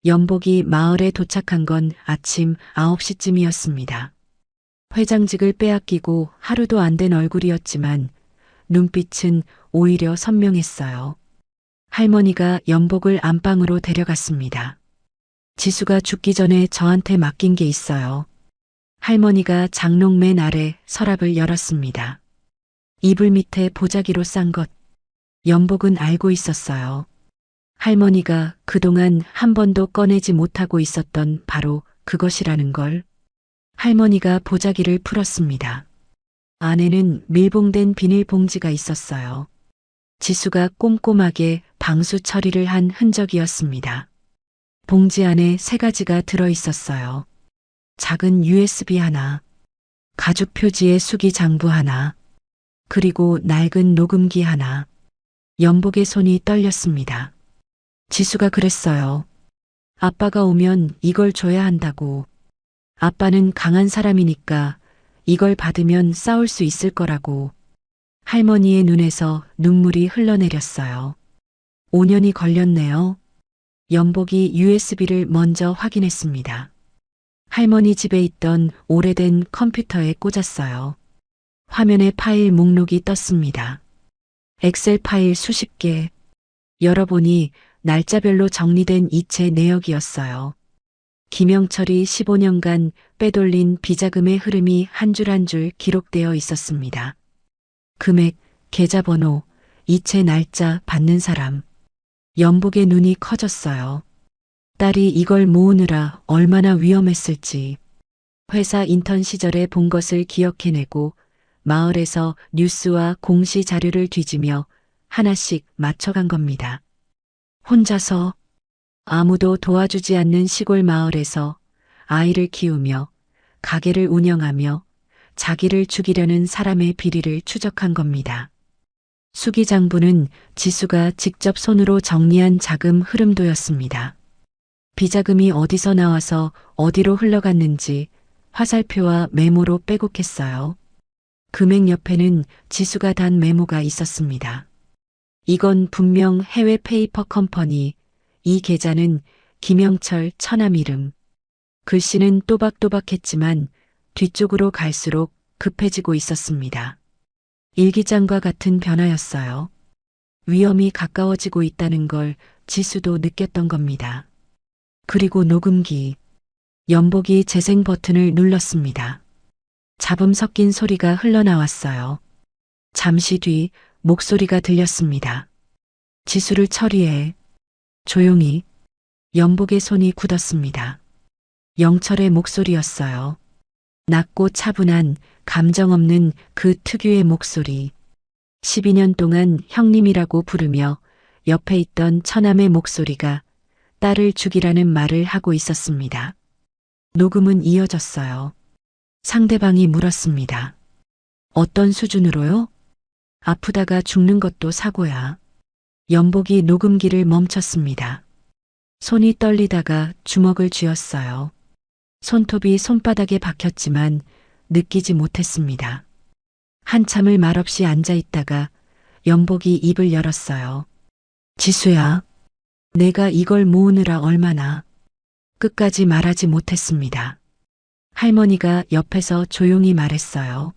연복이 마을에 도착한 건 아침 9시쯤이었습니다. 회장직을 빼앗기고 하루도 안 된 얼굴이었지만 눈빛은 오히려 선명했어요. 할머니가 연복을 안방으로 데려갔습니다. 지수가 죽기 전에 저한테 맡긴 게 있어요. 할머니가 장롱 맨 아래 서랍을 열었습니다. 이불 밑에 보자기로 싼 것. 연복은 알고 있었어요. 할머니가 그동안 한 번도 꺼내지 못하고 있었던 바로 그것이라는 걸. 할머니가 보자기를 풀었습니다. 안에는 밀봉된 비닐봉지가 있었어요. 지수가 꼼꼼하게 방수 처리를 한 흔적이었습니다. 봉지 안에 3가지가 들어 있었어요. 작은 USB 하나, 가죽 표지의 수기 장부 하나, 그리고 낡은 녹음기 하나. 연복의 손이 떨렸습니다. 지수가 그랬어요. 아빠가 오면 이걸 줘야 한다고. 아빠는 강한 사람이니까 이걸 받으면 싸울 수 있을 거라고. 할머니의 눈에서 눈물이 흘러내렸어요. 5년이 걸렸네요. 연복이 USB를 먼저 확인했습니다. 할머니 집에 있던 오래된 컴퓨터에 꽂았어요. 화면에 파일 목록이 떴습니다. 엑셀 파일 수십 개. 열어보니 날짜별로 정리된 이체 내역이었어요. 김영철이 15년간 빼돌린 비자금의 흐름이 한 줄 한 줄 기록되어 있었습니다. 금액, 계좌번호, 이체 날짜, 받는 사람. 연복의 눈이 커졌어요. 딸이 이걸 모으느라 얼마나 위험했을지. 회사 인턴 시절에 본 것을 기억해내고 마을에서 뉴스와 공시 자료를 뒤지며 하나씩 맞춰간 겁니다. 혼자서 아무도 도와주지 않는 시골 마을에서 아이를 키우며 가게를 운영하며 자기를 죽이려는 사람의 비리를 추적한 겁니다. 수기장부는 지수가 직접 손으로 정리한 자금 흐름도였습니다. 비자금이 어디서 나와서 어디로 흘러갔는지 화살표와 메모로 빼곡했어요. 금액 옆에는 지수가 단 메모가 있었습니다. 이건 분명 해외 페이퍼 컴퍼니, 이 계좌는 김영철 처남 이름. 글씨는 또박또박했지만 뒤쪽으로 갈수록 급해지고 있었습니다. 일기장과 같은 변화였어요. 위험이 가까워지고 있다는 걸 지수도 느꼈던 겁니다. 그리고 녹음기. 연복이 재생 버튼을 눌렀습니다. 잡음 섞인 소리가 흘러나왔어요. 잠시 뒤 목소리가 들렸습니다. 지수를 처리해. 조용히. 연복의 손이 굳었습니다. 영철의 목소리였어요. 낮고 차분한 감정 없는 그 특유의 목소리. 12년 동안 형님이라고 부르며 옆에 있던 처남의 목소리가 딸을 죽이라는 말을 하고 있었습니다. 녹음은 이어졌어요. 상대방이 물었습니다. 어떤 수준으로요? 아프다가 죽는 것도 사고야. 연복이 녹음기를 멈췄습니다. 손이 떨리다가 주먹을 쥐었어요. 손톱이 손바닥에 박혔지만 느끼지 못했습니다. 한참을 말없이 앉아 있다가 연복이 입을 열었어요. 지수야, 내가 이걸 모으느라 얼마나. 끝까지 말하지 못했습니다. 할머니가 옆에서 조용히 말했어요.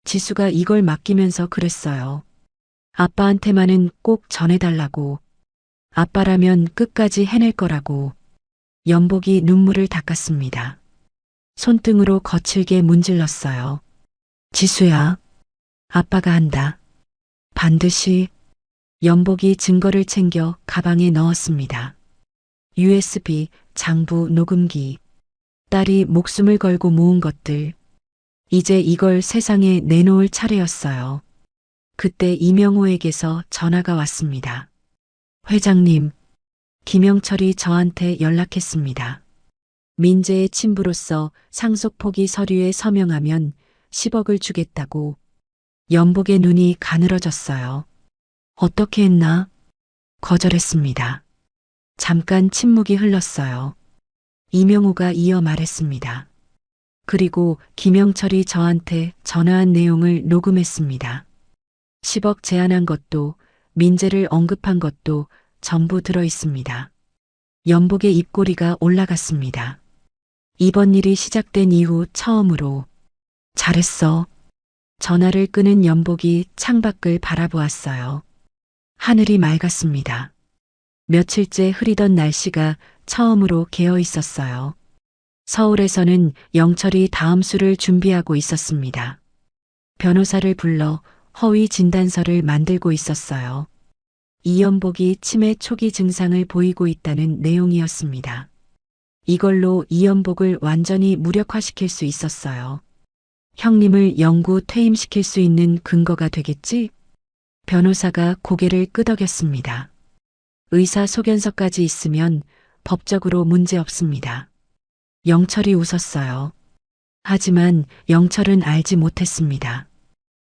지수가 이걸 맡기면서 그랬어요. 아빠한테만은 꼭 전해달라고. 아빠라면 끝까지 해낼 거라고. 연복이 눈물을 닦았습니다. 손등으로 거칠게 문질렀어요. 지수야, 아빠가 한다. 반드시. 연복이 증거를 챙겨 가방에 넣었습니다. USB, 장부, 녹음기. 딸이 목숨을 걸고 모은 것들. 이제 이걸 세상에 내놓을 차례였어요. 그때 이명호에게서 전화가 왔습니다. 회장님, 김영철이 저한테 연락했습니다. 민재의 친부로서 상속 포기 서류에 서명하면 10억을 주겠다고. 연복의 눈이 가늘어졌어요. 어떻게 했나? 거절했습니다. 잠깐 침묵이 흘렀어요. 이명호가 이어 말했습니다. 그리고 김영철이 저한테 전화한 내용을 녹음했습니다. 10억 제안한 것도 민재를 언급한 것도 전부 들어 있습니다. 연복의 입꼬리가 올라갔습니다. 이번 일이 시작된 이후 처음으로 잘했어. 전화를 끄는 연복이 창밖을 바라보았어요. 하늘이 맑았습니다. 며칠째 흐리던 날씨가 처음으로 개어 있었어요. 서울에서는 영철이 다음 수를 준비하고 있었습니다. 변호사를 불러 허위 진단서를 만들고 있었어요. 이연복이 치매 초기 증상을 보이고 있다는 내용이었습니다. 이걸로 이연복을 완전히 무력화시킬 수 있었어요. 형님을 영구 퇴임시킬 수 있는 근거가 되겠지? 변호사가 고개를 끄덕였습니다. 의사소견서까지 있으면 법적으로 문제 없습니다. 영철이 웃었어요. 하지만 영철은 알지 못했습니다.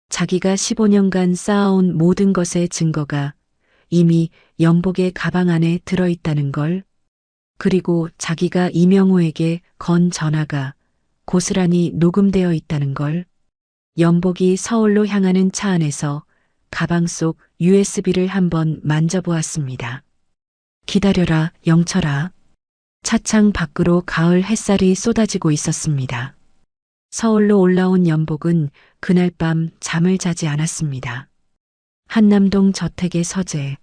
자기가 15년간 쌓아온 모든 것의 증거가 이미 연복의 가방 안에 들어있다는 걸, 그리고 자기가 이명호에게 건 전화가 고스란히 녹음되어 있다는 걸, 연복이 서울로 향하는 차 안에서 가방 속 USB를 한번 만져보았습니다. 기다려라, 영철아. 차창 밖으로 가을 햇살이 쏟아지고 있었습니다. 서울로 올라온 연복은 그날 밤 잠을 자지 않았습니다. 한남동 저택의 서재.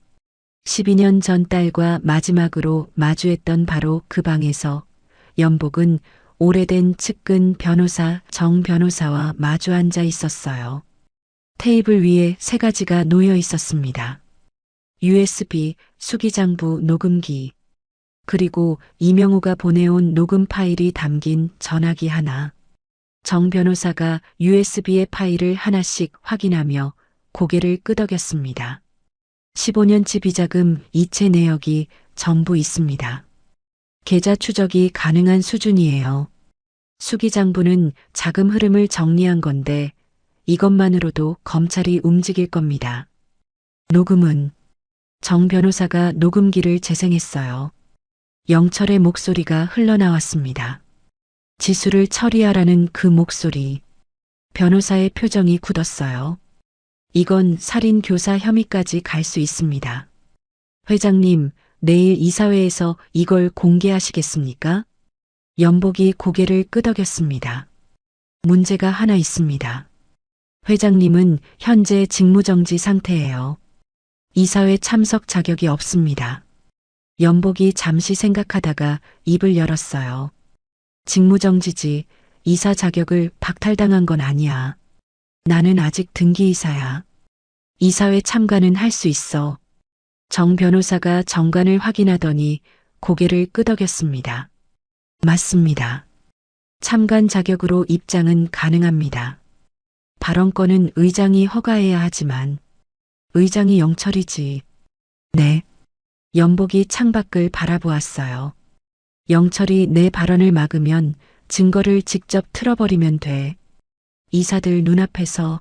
12년 전 딸과 마지막으로 마주했던 바로 그 방에서 연복은 오래된 측근 변호사 정 변호사와 마주 앉아 있었어요. 테이블 위에 3가지가 놓여 있었습니다. USB, 수기장부 녹음기, 그리고 이명호가 보내온 녹음 파일이 담긴 전화기 하나. 정 변호사가 USB의 파일을 하나씩 확인하며 고개를 끄덕였습니다. 15년치 비자금 이체 내역이 전부 있습니다. 계좌 추적이 가능한 수준이에요. 수기장부는 자금 흐름을 정리한 건데 이것만으로도 검찰이 움직일 겁니다. 녹음은 정 변호사가 녹음기를 재생했어요. 영철의 목소리가 흘러나왔습니다. 지수를 처리하라는 그 목소리. 변호사의 표정이 굳었어요. 이건 살인 교사 혐의까지 갈 수 있습니다. 회장님, 내일 이사회에서 이걸 공개하시겠습니까? 연복이 고개를 끄덕였습니다. 문제가 하나 있습니다. 회장님은 현재 직무정지 상태예요. 이사회 참석 자격이 없습니다. 연복이 잠시 생각하다가 입을 열었어요. 직무정지지, 이사 자격을 박탈당한 건 아니야. 나는 아직 등기이사야. 이사회 참가는 할 수 있어. 정 변호사가 정관을 확인하더니 고개를 끄덕였습니다. 맞습니다. 참관 자격으로 입장은 가능합니다. 발언권은 의장이 허가해야 하지만 의장이 영철이지. 네. 연복이 창밖을 바라보았어요. 영철이 내 발언을 막으면 증거를 직접 틀어버리면 돼. 이사들 눈앞에서.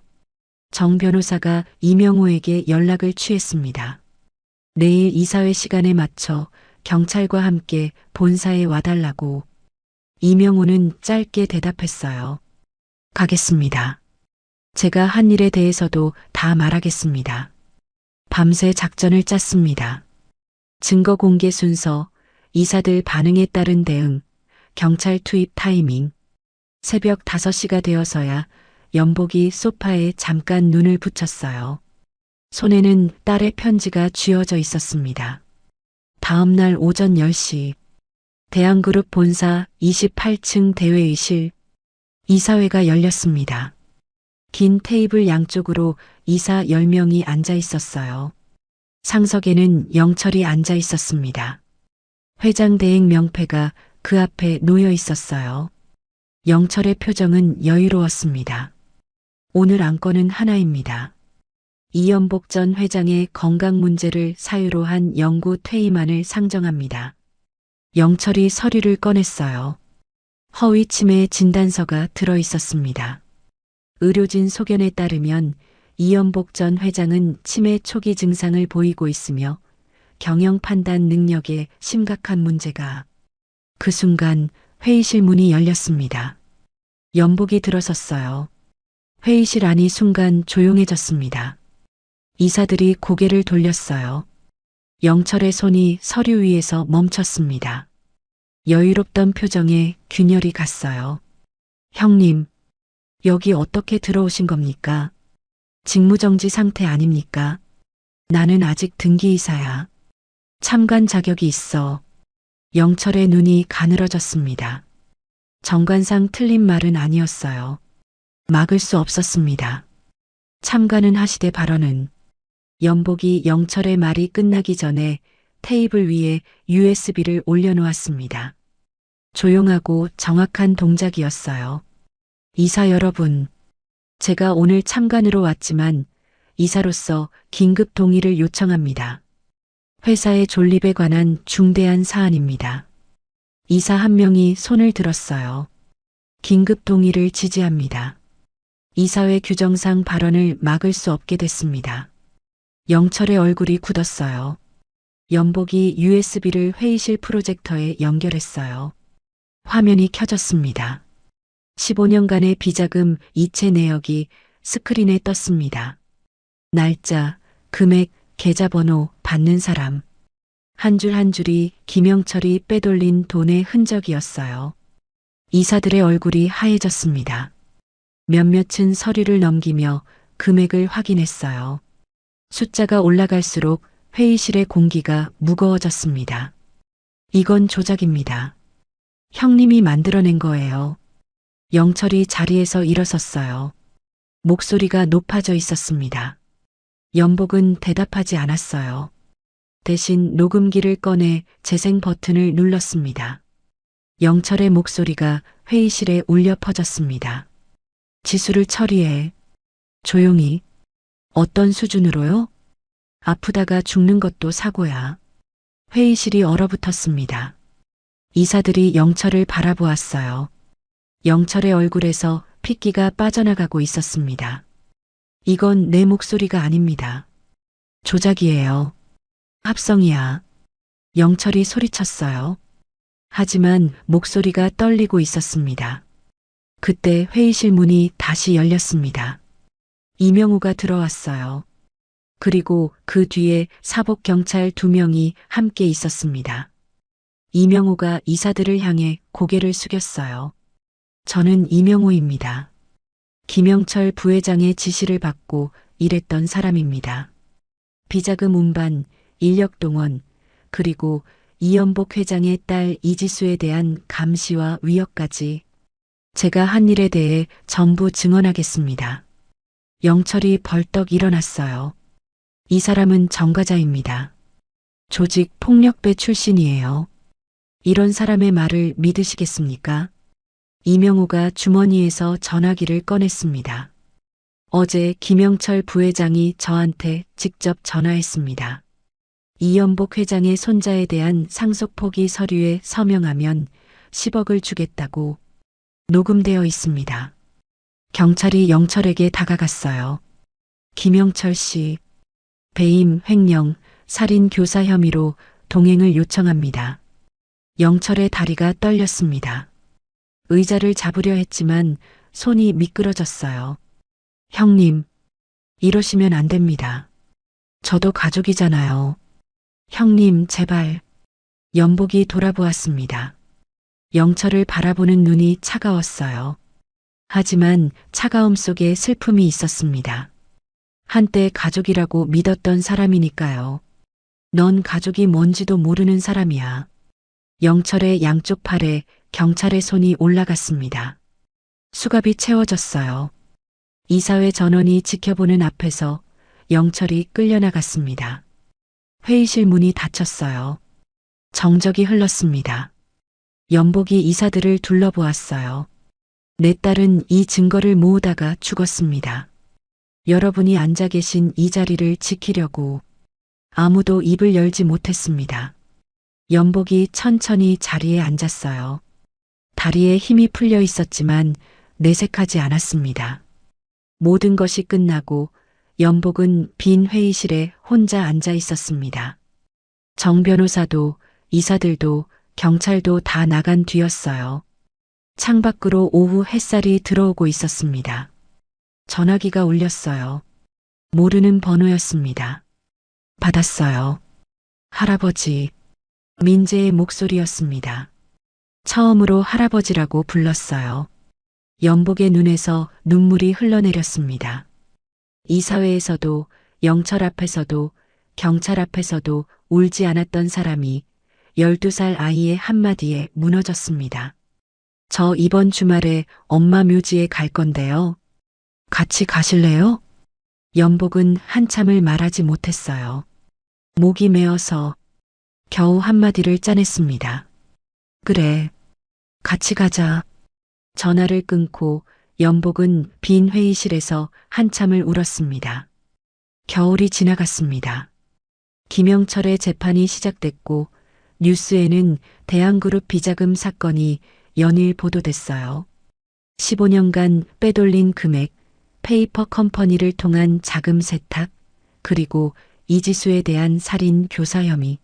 정 변호사가 이명호에게 연락을 취했습니다. 내일 이사회 시간에 맞춰 경찰과 함께 본사에 와달라고. 이명호는 짧게 대답했어요. 가겠습니다. 제가 한 일에 대해서도 다 말하겠습니다. 밤새 작전을 짰습니다. 증거 공개 순서, 이사들 반응에 따른 대응, 경찰 투입 타이밍. 새벽 5시가 되어서야 연복이 소파에 잠깐 눈을 붙였어요. 손에는 딸의 편지가 쥐어져 있었습니다. 다음 날 오전 10시, 대한그룹 본사 28층 대회의실, 이사회가 열렸습니다. 긴 테이블 양쪽으로 이사 10명이 앉아 있었어요. 상석에는 영철이 앉아 있었습니다. 회장 대행 명패가 그 앞에 놓여 있었어요. 영철의 표정은 여유로웠습니다. 오늘 안건은 하나입니다. 이연복 전 회장의 건강 문제를 사유로 한 영구 퇴임안을 상정합니다. 영철이 서류를 꺼냈어요. 허위 치매 진단서가 들어 있었습니다. 의료진 소견에 따르면 이연복 전 회장은 치매 초기 증상을 보이고 있으며 경영 판단 능력에 심각한 문제가. 그 순간 회의실 문이 열렸습니다. 연복이 들어섰어요. 회의실 안이 순간 조용해졌습니다. 이사들이 고개를 돌렸어요. 영철의 손이 서류 위에서 멈췄습니다. 여유롭던 표정에 균열이 갔어요. 형님, 여기 어떻게 들어오신 겁니까? 직무정지 상태 아닙니까? 나는 아직 등기이사야. 참관 자격이 있어. 영철의 눈이 가늘어졌습니다. 정관상 틀린 말은 아니었어요. 막을 수 없었습니다. 참관은 하시되 발언은. 연복이 영철의 말이 끝나기 전에 테이블 위에 USB를 올려놓았습니다. 조용하고 정확한 동작이었어요. 이사 여러분, 제가 오늘 참관으로 왔지만 이사로서 긴급 동의를 요청합니다. 회사의 존립에 관한 중대한 사안입니다. 이사 한 명이 손을 들었어요. 긴급 동의를 지지합니다. 이사회 규정상 발언을 막을 수 없게 됐습니다. 영철의 얼굴이 굳었어요. 연복이 USB를 회의실 프로젝터에 연결했어요. 화면이 켜졌습니다. 15년간의 비자금 이체 내역이 스크린에 떴습니다. 날짜, 금액, 계좌번호, 받는 사람. 한 줄 한 줄이 김영철이 빼돌린 돈의 흔적이었어요. 이사들의 얼굴이 하얘졌습니다. 몇몇은 서류를 넘기며 금액을 확인했어요. 숫자가 올라갈수록 회의실의 공기가 무거워졌습니다. 이건 조작입니다. 형님이 만들어낸 거예요. 영철이 자리에서 일어섰어요. 목소리가 높아져 있었습니다. 연복은 대답하지 않았어요. 대신 녹음기를 꺼내 재생 버튼을 눌렀습니다. 영철의 목소리가 회의실에 울려 퍼졌습니다. 지수를 처리해. 조용히. 어떤 수준으로요? 아프다가 죽는 것도 사고야. 회의실이 얼어붙었습니다. 이사들이 영철을 바라보았어요. 영철의 얼굴에서 핏기가 빠져나가고 있었습니다. 이건 내 목소리가 아닙니다. 조작이에요. 합성이야. 영철이 소리쳤어요. 하지만 목소리가 떨리고 있었습니다. 그때 회의실 문이 다시 열렸습니다. 이명우가 들어왔어요. 그리고 그 뒤에 사복경찰 2명이 함께 있었습니다. 이명우가 이사들을 향해 고개를 숙였어요. 저는 이명우입니다. 김영철 부회장의 지시를 받고 일했던 사람입니다. 비자금 운반, 인력 동원, 그리고 이연복 회장의 딸 이지수에 대한 감시와 위협까지 제가 한 일에 대해 전부 증언하겠습니다. 영철이 벌떡 일어났어요. 이 사람은 전과자입니다. 조직 폭력배 출신이에요. 이런 사람의 말을 믿으시겠습니까? 이명우가 주머니에서 전화기를 꺼냈습니다. 어제 김영철 부회장이 저한테 직접 전화했습니다. 이연복 회장의 손자에 대한 상속 포기 서류에 서명하면 10억을 주겠다고 녹음되어 있습니다. 경찰이 영철에게 다가갔어요. 김영철 씨, 배임, 횡령, 살인 교사 혐의로 동행을 요청합니다. 영철의 다리가 떨렸습니다. 의자를 잡으려 했지만 손이 미끄러졌어요. 형님, 이러시면 안 됩니다. 저도 가족이잖아요. 형님, 제발. 연복이 돌아보았습니다. 영철을 바라보는 눈이 차가웠어요. 하지만 차가움 속에 슬픔이 있었습니다. 한때 가족이라고 믿었던 사람이니까요. 넌 가족이 뭔지도 모르는 사람이야. 영철의 양쪽 팔에 경찰의 손이 올라갔습니다. 수갑이 채워졌어요. 이사회 전원이 지켜보는 앞에서 영철이 끌려나갔습니다. 회의실 문이 닫혔어요. 정적이 흘렀습니다. 연복이 이사들을 둘러보았어요. 내 딸은 이 증거를 모으다가 죽었습니다. 여러분이 앉아 계신 이 자리를 지키려고 아무도 입을 열지 못했습니다. 연복이 천천히 자리에 앉았어요. 다리에 힘이 풀려 있었지만 내색하지 않았습니다. 모든 것이 끝나고 연복은 빈 회의실에 혼자 앉아 있었습니다. 정 변호사도 이사들도 경찰도 다 나간 뒤였어요. 창밖으로 오후 햇살이 들어오고 있었습니다. 전화기가 울렸어요. 모르는 번호였습니다. 받았어요. 할아버지. 민재의 목소리였습니다. 처음으로 할아버지라고 불렀어요. 연복의 눈에서 눈물이 흘러내렸습니다. 이사회에서도 영철 앞에서도 경찰 앞에서도 울지 않았던 사람이 12살 아이의 한마디에 무너졌습니다. 저 이번 주말에 엄마 묘지에 갈 건데요. 같이 가실래요? 연복은 한참을 말하지 못했어요. 목이 메어서 겨우 한마디를 짜냈습니다. 그래, 같이 가자. 전화를 끊고 연복은 빈 회의실에서 한참을 울었습니다. 겨울이 지나갔습니다. 김영철의 재판이 시작됐고 뉴스에는 대한그룹 비자금 사건이 연일 보도됐어요. 15년간 빼돌린 금액, 페이퍼 컴퍼니를 통한 자금 세탁, 그리고 이지수에 대한 살인 교사 혐의.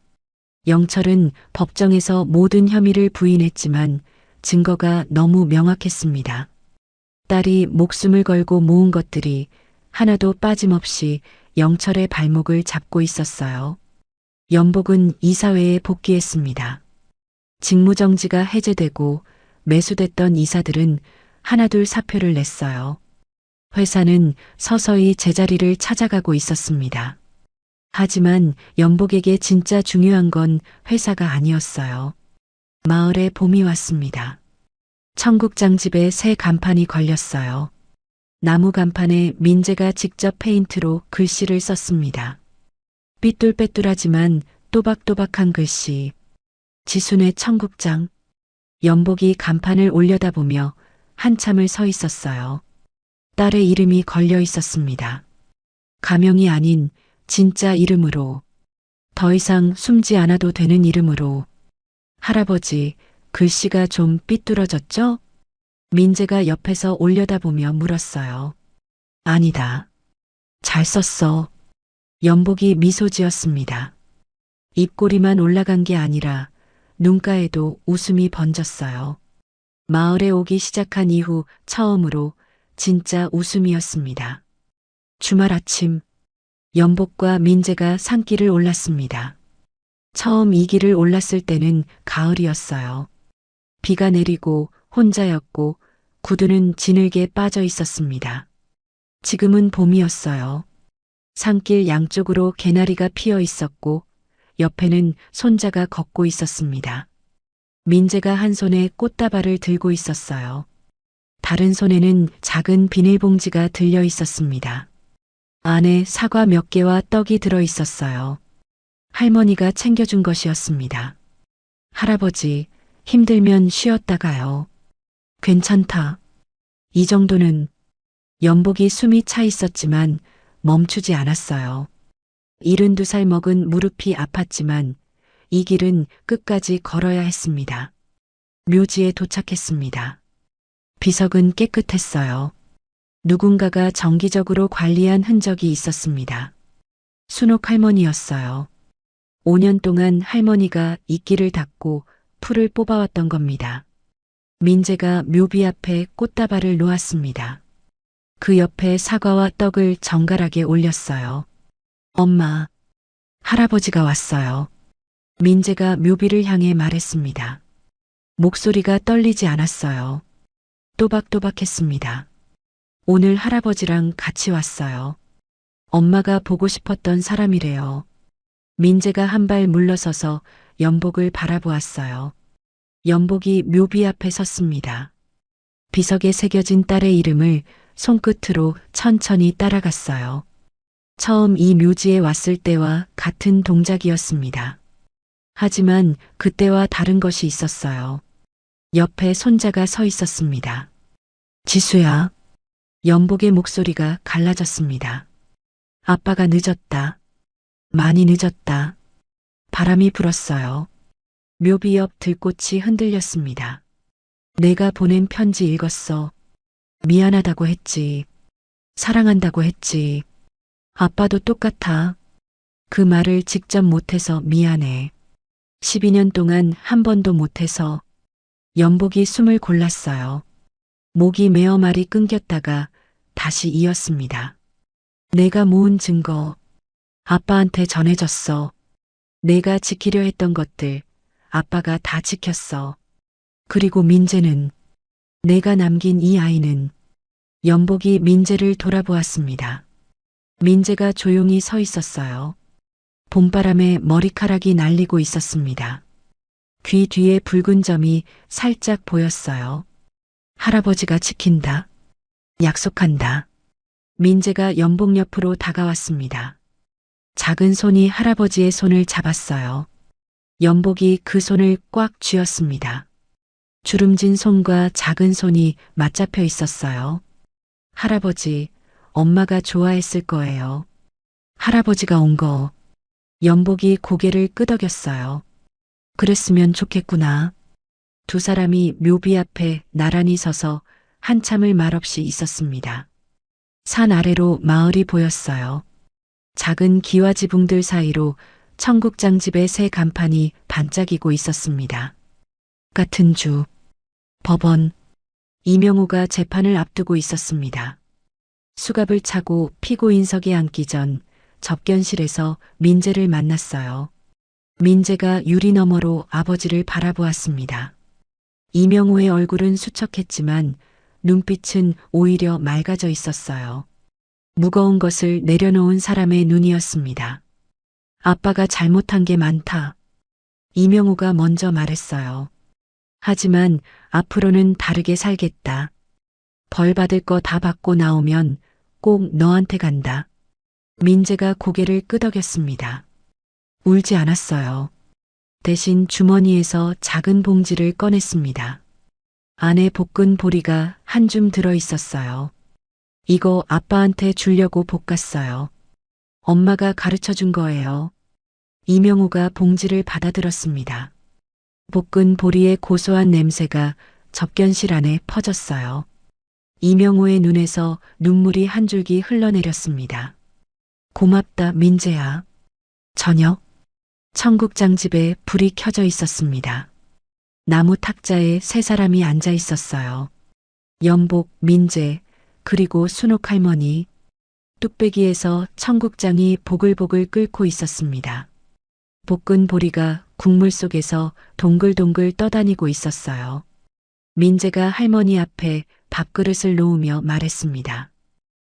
영철은 법정에서 모든 혐의를 부인했지만 증거가 너무 명확했습니다. 딸이 목숨을 걸고 모은 것들이 하나도 빠짐없이 영철의 발목을 잡고 있었어요. 연복은 이사회에 복귀했습니다. 직무정지가 해제되고 매수됐던 이사들은 하나둘 사표를 냈어요. 회사는 서서히 제자리를 찾아가고 있었습니다. 하지만 연복에게 진짜 중요한 건 회사가 아니었어요. 마을에 봄이 왔습니다. 청국장 집에 새 간판이 걸렸어요. 나무 간판에 민재가 직접 페인트로 글씨를 썼습니다. 삐뚤빼뚤하지만 또박또박한 글씨. 지순의 청국장. 연복이 간판을 올려다보며 한참을 서 있었어요. 딸의 이름이 걸려 있었습니다. 가명이 아닌 진짜 이름으로. 더 이상 숨지 않아도 되는 이름으로. 할아버지, 글씨가 좀 삐뚤어졌죠? 민재가 옆에서 올려다보며 물었어요. 아니다. 잘 썼어. 연복이 미소 지었습니다. 입꼬리만 올라간 게 아니라 눈가에도 웃음이 번졌어요. 마을에 오기 시작한 이후 처음으로 진짜 웃음이었습니다. 주말 아침, 연복과 민재가 산길을 올랐습니다. 처음 이 길을 올랐을 때는 가을이었어요. 비가 내리고 혼자였고 구두는 지늘게 빠져 있었습니다. 지금은 봄이었어요. 산길 양쪽으로 개나리가 피어 있었고 옆에는 손자가 걷고 있었습니다. 민재가 한 손에 꽃다발을 들고 있었어요. 다른 손에는 작은 비닐봉지가 들려 있었습니다. 안에 사과 몇 개와 떡이 들어 있었어요. 할머니가 챙겨준 것이었습니다. 할아버지, 힘들면 쉬었다 가요. 괜찮다. 이 정도는. 연복이 숨이 차 있었지만 멈추지 않았어요. 72살 먹은 무릎이 아팠지만 이 길은 끝까지 걸어야 했습니다. 묘지에 도착했습니다. 비석은 깨끗했어요. 누군가가 정기적으로 관리한 흔적이 있었습니다. 순옥 할머니였어요. 5년 동안 할머니가 이 길을 닦고 풀을 뽑아왔던 겁니다. 민재가 묘비 앞에 꽃다발을 놓았습니다. 그 옆에 사과와 떡을 정갈하게 올렸어요. 엄마, 할아버지가 왔어요. 민재가 묘비를 향해 말했습니다. 목소리가 떨리지 않았어요. 또박또박했습니다. 오늘 할아버지랑 같이 왔어요. 엄마가 보고 싶었던 사람이래요. 민재가 한 발 물러서서 연복을 바라보았어요. 연복이 묘비 앞에 섰습니다. 비석에 새겨진 딸의 이름을 손끝으로 천천히 따라갔어요. 처음 이 묘지에 왔을 때와 같은 동작이었습니다. 하지만 그때와 다른 것이 있었어요. 옆에 손자가 서 있었습니다. 지수야. 연복의 목소리가 갈라졌습니다. 아빠가 늦었다. 많이 늦었다. 바람이 불었어요. 묘비 옆 들꽃이 흔들렸습니다. 내가 보낸 편지 읽었어. 미안하다고 했지. 사랑한다고 했지. 아빠도 똑같아. 그 말을 직접 못해서 미안해. 12년 동안 한 번도 못해서. 연복이 숨을 골랐어요. 목이 메어 말이 끊겼다가 다시 이었습니다. 내가 모은 증거, 아빠한테 전해졌어. 내가 지키려 했던 것들, 아빠가 다 지켰어. 그리고 민재는, 내가 남긴 이 아이는, 연복이 민재를 돌아보았습니다. 민재가 조용히 서 있었어요. 봄바람에 머리카락이 날리고 있었습니다. 귀 뒤에 붉은 점이 살짝 보였어요. 할아버지가 지킨다. 약속한다. 민재가 연복 옆으로 다가왔습니다. 작은 손이 할아버지의 손을 잡았어요. 연복이 그 손을 꽉 쥐었습니다. 주름진 손과 작은 손이 맞잡혀 있었어요. 할아버지, 엄마가 좋아했을 거예요. 할아버지가 온 거. 연복이 고개를 끄덕였어요. 그랬으면 좋겠구나. 두 사람이 묘비 앞에 나란히 서서 한참을 말없이 있었습니다. 산 아래로 마을이 보였어요. 작은 기와지붕들 사이로 청국장집의 새 간판이 반짝이고 있었습니다. 같은 주, 법원, 이명호가 재판을 앞두고 있었습니다. 수갑을 차고 피고인석에 앉기 전 접견실에서 민재를 만났어요. 민재가 유리 너머로 아버지를 바라보았습니다. 이명호의 얼굴은 수척했지만 눈빛은 오히려 맑아져 있었어요. 무거운 것을 내려놓은 사람의 눈이었습니다. 아빠가 잘못한 게 많다. 이명호가 먼저 말했어요. 하지만 앞으로는 다르게 살겠다. 벌 받을 거 다 받고 나오면 꼭 너한테 간다. 민재가 고개를 끄덕였습니다. 울지 않았어요. 대신 주머니에서 작은 봉지를 꺼냈습니다. 안에 볶은 보리가 한 줌 들어 있었어요. 이거 아빠한테 주려고 볶았어요. 엄마가 가르쳐 준 거예요. 이명호가 봉지를 받아들었습니다. 볶은 보리의 고소한 냄새가 접견실 안에 퍼졌어요. 이명호의 눈에서 눈물이 한 줄기 흘러내렸습니다. 고맙다, 민재야. 저녁, 청국장집에 불이 켜져 있었습니다. 나무 탁자에 세 사람이 앉아 있었어요. 연복, 민재, 그리고 순옥 할머니. 뚝배기에서 청국장이 보글보글 끓고 있었습니다. 볶은 보리가 국물 속에서 동글동글 떠다니고 있었어요. 민재가 할머니 앞에 밥그릇을 놓으며 말했습니다.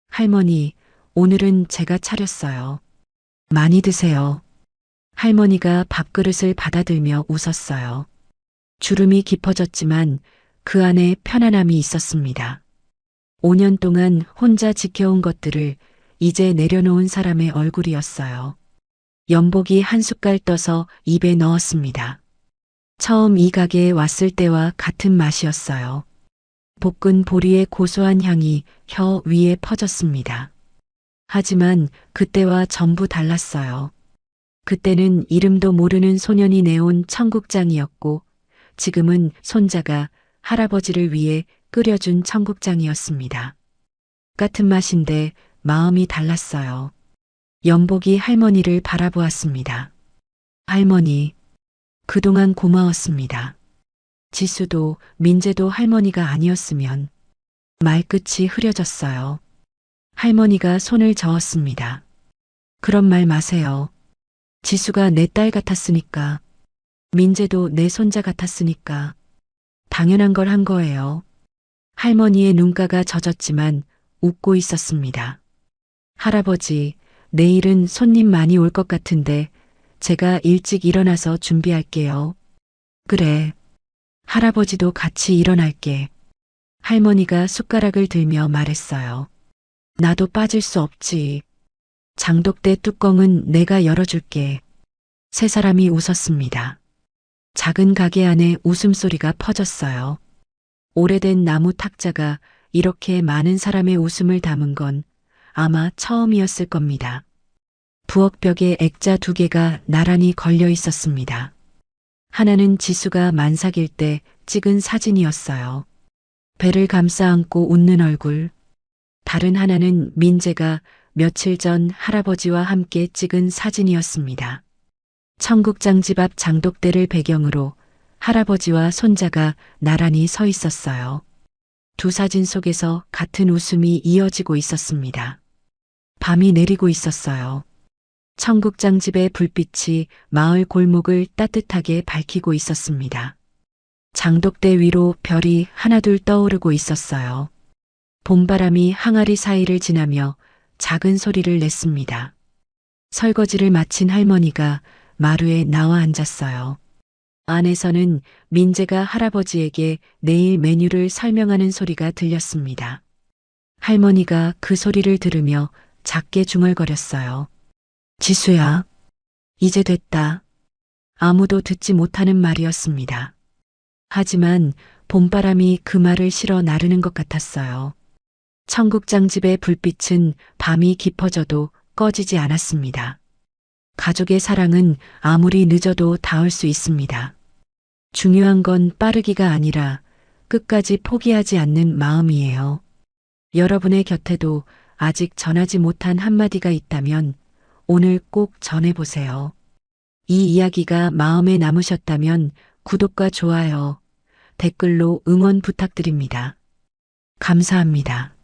할머니, 오늘은 제가 차렸어요. 많이 드세요. 할머니가 밥그릇을 받아들며 웃었어요. 주름이 깊어졌지만 그 안에 편안함이 있었습니다. 5년 동안 혼자 지켜온 것들을 이제 내려놓은 사람의 얼굴이었어요. 연복이 한 숟갈 떠서 입에 넣었습니다. 처음 이 가게에 왔을 때와 같은 맛이었어요. 볶은 보리의 고소한 향이 혀 위에 퍼졌습니다. 하지만 그때와 전부 달랐어요. 그때는 이름도 모르는 소년이 내온 청국장이었고 지금은 손자가 할아버지를 위해 끓여준 청국장이었습니다. 같은 맛인데 마음이 달랐어요. 연복이 할머니를 바라보았습니다. 할머니, 그동안 고마웠습니다. 지수도 민재도 할머니가 아니었으면. 말끝이 흐려졌어요. 할머니가 손을 저었습니다. 그런 말 마세요. 지수가 내 딸 같았으니까. 민재도 내 손자 같았으니까. 당연한 걸 한 거예요. 할머니의 눈가가 젖었지만 웃고 있었습니다. 할아버지, 내일은 손님 많이 올 것 같은데 제가 일찍 일어나서 준비할게요. 그래. 할아버지도 같이 일어날게. 할머니가 숟가락을 들며 말했어요. 나도 빠질 수 없지. 장독대 뚜껑은 내가 열어줄게. 세 사람이 웃었습니다. 작은 가게 안에 웃음소리가 퍼졌어요. 오래된 나무 탁자가 이렇게 많은 사람의 웃음을 담은 건 아마 처음이었을 겁니다. 부엌벽에 액자 2개가 나란히 걸려 있었습니다. 하나는 지수가 만삭일 때 찍은 사진이었어요. 배를 감싸 안고 웃는 얼굴. 다른 하나는 민재가 며칠 전 할아버지와 함께 찍은 사진이었습니다. 청국장 집 앞 장독대를 배경으로 할아버지와 손자가 나란히 서 있었어요. 두 사진 속에서 같은 웃음이 이어지고 있었습니다. 밤이 내리고 있었어요. 청국장 집의 불빛이 마을 골목을 따뜻하게 밝히고 있었습니다. 장독대 위로 별이 하나둘 떠오르고 있었어요. 봄바람이 항아리 사이를 지나며 작은 소리를 냈습니다. 설거지를 마친 할머니가 마루에 나와 앉았어요. 안에서는 민재가 할아버지에게 내일 메뉴를 설명하는 소리가 들렸습니다. 할머니가 그 소리를 들으며 작게 중얼거렸어요. 지수야, 이제 됐다. 아무도 듣지 못하는 말이었습니다. 하지만 봄바람이 그 말을 실어 나르는 것 같았어요. 청국장 집의 불빛은 밤이 깊어져도 꺼지지 않았습니다. 가족의 사랑은 아무리 늦어도 닿을 수 있습니다. 중요한 건 빠르기가 아니라 끝까지 포기하지 않는 마음이에요. 여러분의 곁에도 아직 전하지 못한 한마디가 있다면 오늘 꼭 전해보세요. 이 이야기가 마음에 남으셨다면 구독과 좋아요, 댓글로 응원 부탁드립니다. 감사합니다.